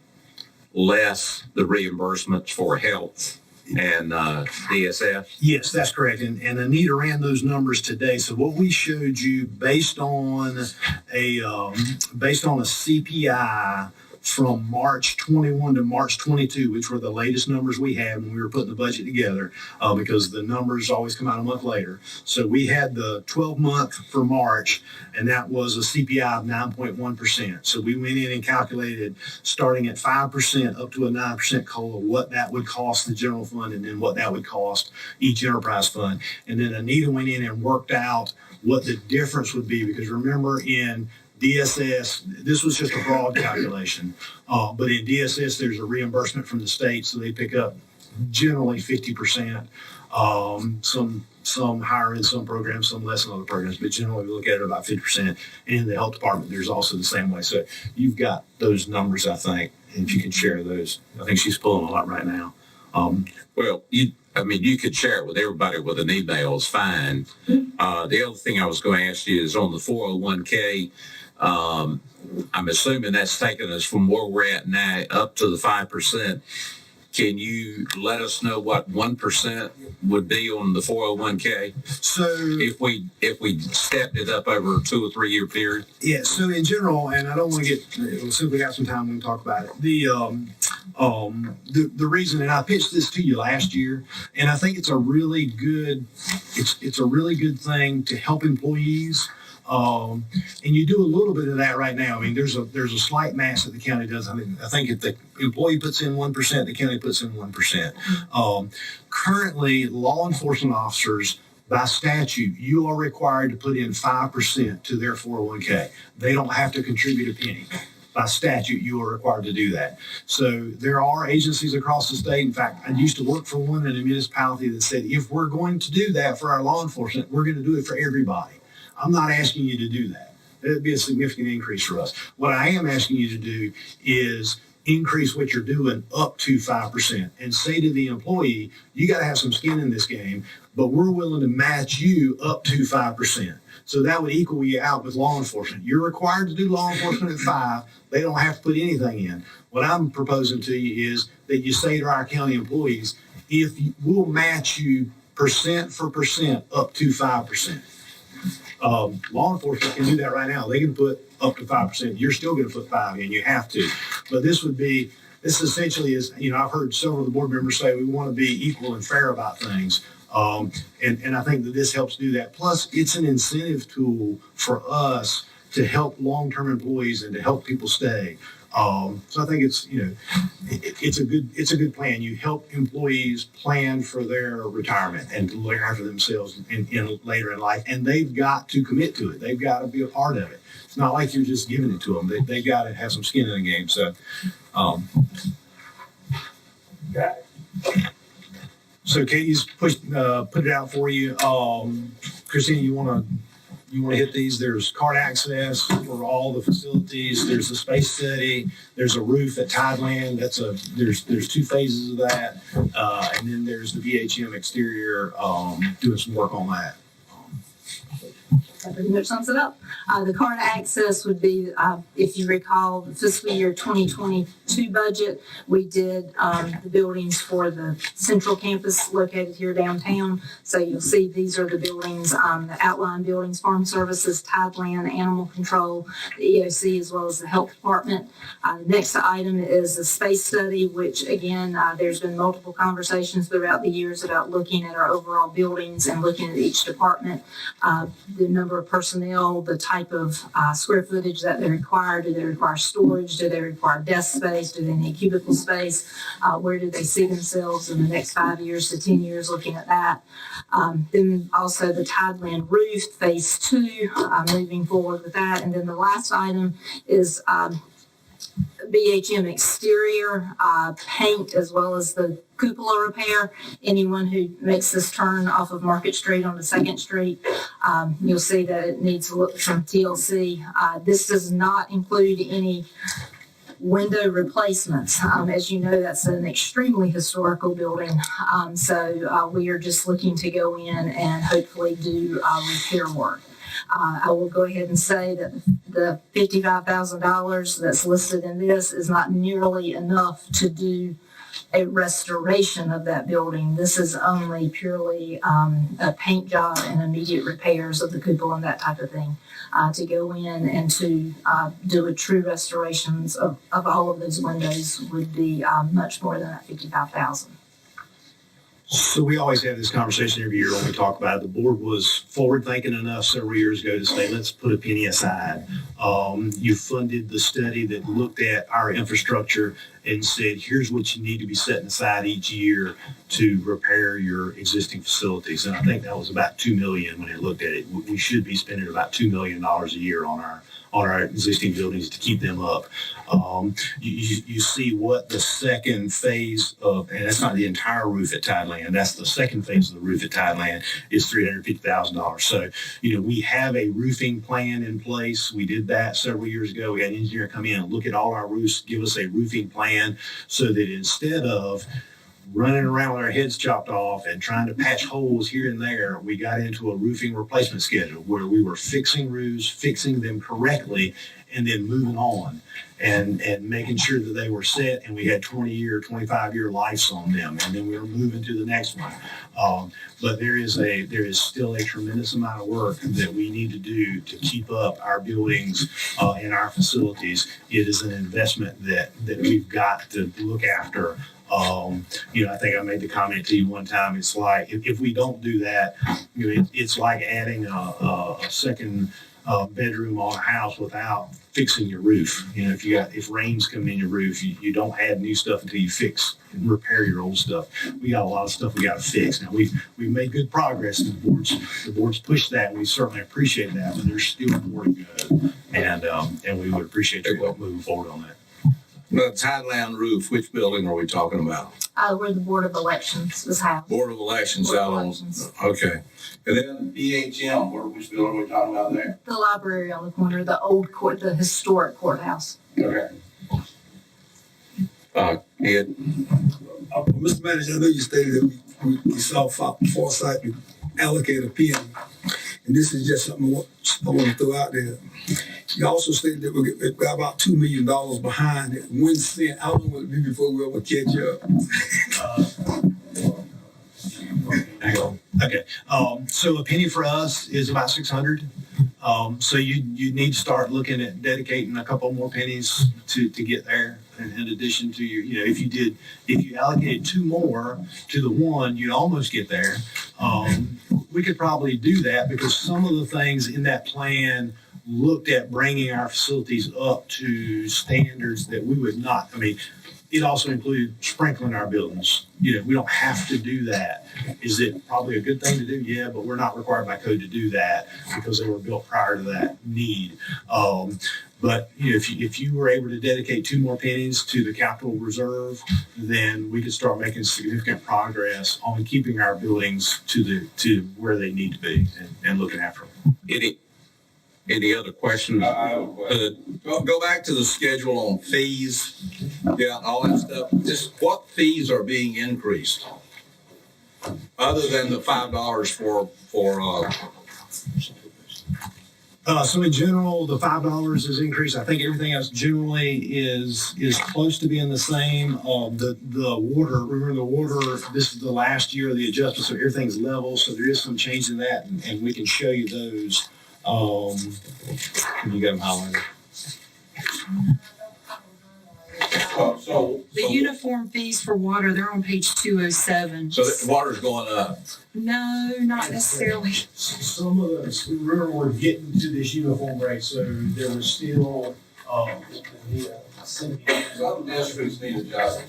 less the reimbursements for health and DSF.
yes, that's correct. And Anita ran those numbers today. So what we showed you based on a CPI from March 21 to March 22, which were the latest numbers we had when we were putting the budget together, because the numbers always come out a month later. So we had the 12-month for March, and that was a CPI of 9.1%. So we went in and calculated, starting at 5% up to a 9% COLA, what that would cost the general fund and then what that would cost each enterprise fund. And then Anita went in and worked out what the difference would be, because remember in DSS, this was just a broad calculation, but in DSS, there's a reimbursement from the state, so they pick up generally 50%. Some higher in some programs, some less in other programs, but generally we look at it about 50%. And in the health department, there's also the same way. So you've got those numbers, I think, and if you can share those. I think she's pulling a lot right now.
Well, you could share it with everybody with an email. It's fine. The other thing I was going to ask you is on the 401k. I'm assuming that's taking us from where we're at now up to the 5%. Can you let us know what 1% would be on the 401k?
So
if we stepped it up over a 2 or 3 year period?
yeah, so in general, and I don't want to get, since we got some time, we can talk about it. The reason, and I pitched this to you last year, and I think it's a really good thing to help employees. And you do a little bit of that right now. I mean, there's a slight match that the county does. I think if the employee puts in 1%, the county puts in 1%. Currently, law enforcement officers, by statute, you are required to put in 5% to their 401k. They don't have to contribute a penny. By statute, you are required to do that. So there are agencies across the state. In fact, I used to work for one in a municipality that said, if we're going to do that for our law enforcement, we're going to do it for everybody. I'm not asking you to do that. That would be a significant increase for us. What I am asking you to do is increase what you're doing up to 5% and say to the employee, you got to have some skin in this game, but we're willing to match you up to 5%. So that would equal you out with law enforcement. You're required to do law enforcement at 5. They don't have to put anything in. What I'm proposing to you is that you say to our county employees, we'll match you percent for percent up to 5%. Law enforcement can do that right now. They can put up to 5%. You're still going to put 5 in. You have to. But this essentially is, I've heard several of the board members say we want to be equal and fair about things. And I think that this helps do that. Plus, it's an incentive tool for us to help long-term employees and to help people stay. So I think it's a good plan. You help employees plan for their retirement and to look after themselves in later in life, and they've got to commit to it. They've got to be a part of it. It's not like you're just giving it to them. They got to have some skin in the game. So, so Katie's put it out for you. Christina, you want to hit these? There's card access for all the facilities. There's a space study. There's a roof at Tideland. There's 2 phases of that, and then there's the VHM exterior doing some work on that.
That pretty much sums it up. The card access would be, if you recall, the fiscal year 2022 budget, we did the buildings for the central campus located here downtown. So you'll see these are the buildings, the outline buildings, farm services, Tideland, animal control, the EOC, as well as the health department. The next item is the space study, which again, there's been multiple conversations throughout the years about looking at our overall buildings and looking at each department. The number number of personnel, the type of square footage that they require. Do they require storage? Do they require desk space? Do they need cubicle space? Where do they see themselves in the next 5 years to 10 years, looking at that? Then also the Tideland roof, phase 2, moving forward with that. And then the last item is BHM exterior paint, as well as the cupola repair. Anyone who makes this turn off of Market Street onto 2nd Street, you'll see that it needs a look from TLC. This does not include any window replacements. As you know, that's an extremely historical building. So we are just looking to go in and hopefully do repair work. I will go ahead and say that the $55,000 that's listed in this is not nearly enough to do a restoration of that building. This is only purely a paint job and immediate repairs of the cupola and that type of thing. To go in and to do a true restorations of all of those windows would be much more than that $55,000.
So we always have this conversation every year when we talk about it. The board was forward thinking enough several years ago to say, let's put a penny aside. You funded the study that looked at our infrastructure and said, here's what you need to be setting aside each year to repair your existing facilities. And I think that was about $2 million when it looked at it. We should be spending about $2 million a year on our existing buildings to keep them up. You see what the second phase of, and that's not the entire roof at Tideland, that's the second phase of the roof at Tideland, is $350,000. So, we have a roofing plan in place. We did that several years ago. We had an engineer come in and look at all our roofs, give us a roofing plan so that instead of running around with our heads chopped off and trying to patch holes here and there, we got into a roofing replacement schedule where we were fixing roofs, fixing them correctly, and then moving on and making sure that they were set, and we had 20-year, 25-year lives on them, and then we were moving to the next one. But there is still a tremendous amount of work that we need to do to keep up our buildings and our facilities. It is an investment that we've got to look after. I think I made the comment to you one time. It's like if we don't do that, it's like adding a second bedroom on a house without fixing your roof. If rains come in your roof, you don't add new stuff until you fix and repair your old stuff. We got a lot of stuff we got to fix. Now we've made good progress, and the board's pushed that, and we certainly appreciate that. But there's still more to go, and we would appreciate your help moving forward on that.
The Tideland roof, which building are we talking about?
Where the Board of Elections is housed.
Board of Elections
Board of
out on,
Elections.
okay.
And then BHM, which building are we talking about there?
The library on the corner, the old court, the historic courthouse.
Okay.
Ed?
Mr. Manager, I know you stated that we saw foresight to allocate a penny, and this is just something I want to throw out there. You also stated that we got about $2 million behind it. 1 cent, how long will it be before we ever catch up?
Okay. So a penny for us is about 600. So you need to start looking at dedicating a couple more pennies to get there. In addition to your, if you allocated 2 more to the 1, you'd almost get there. We could probably do that because some of the things in that plan looked at bringing our facilities up to standards that we would not. It also included sprinkling our buildings. We don't have to do that. Is it probably a good thing to do? Yeah, but we're not required by code to do that because they were built prior to that need. But if you were able to dedicate 2 more pennies to the capital reserve, then we could start making significant progress on keeping our buildings to where they need to be and looking after them.
Any other questions?
I have a question.
Go back to the schedule on fees, all that stuff. Just what fees are being increased? Other than the $5 for
So in general, the $5 is increased. I think everything else generally is close to being the same. The water, remember the water, this is the last year of the adjustment, so everything's level. So there is some change in that, and we can show you those. Can you get them highlighted?
So
The uniform fees for water, they're on page 207.
So the water's going up.
No, not necessarily.
Some of us, remember, we're getting to this uniform rate, so there was still,
Some districts need adjustment.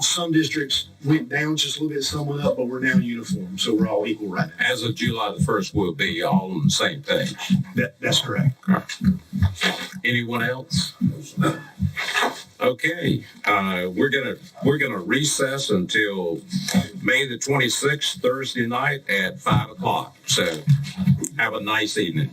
some districts went down just a little bit, some went up, but we're now uniform, so we're all equal right now.
As of July the 1st, we'll be all on the same page.
That's correct.
Anyone else? Okay, we're gonna recess until May the 26th, Thursday night at 5 o'clock. So have a nice evening.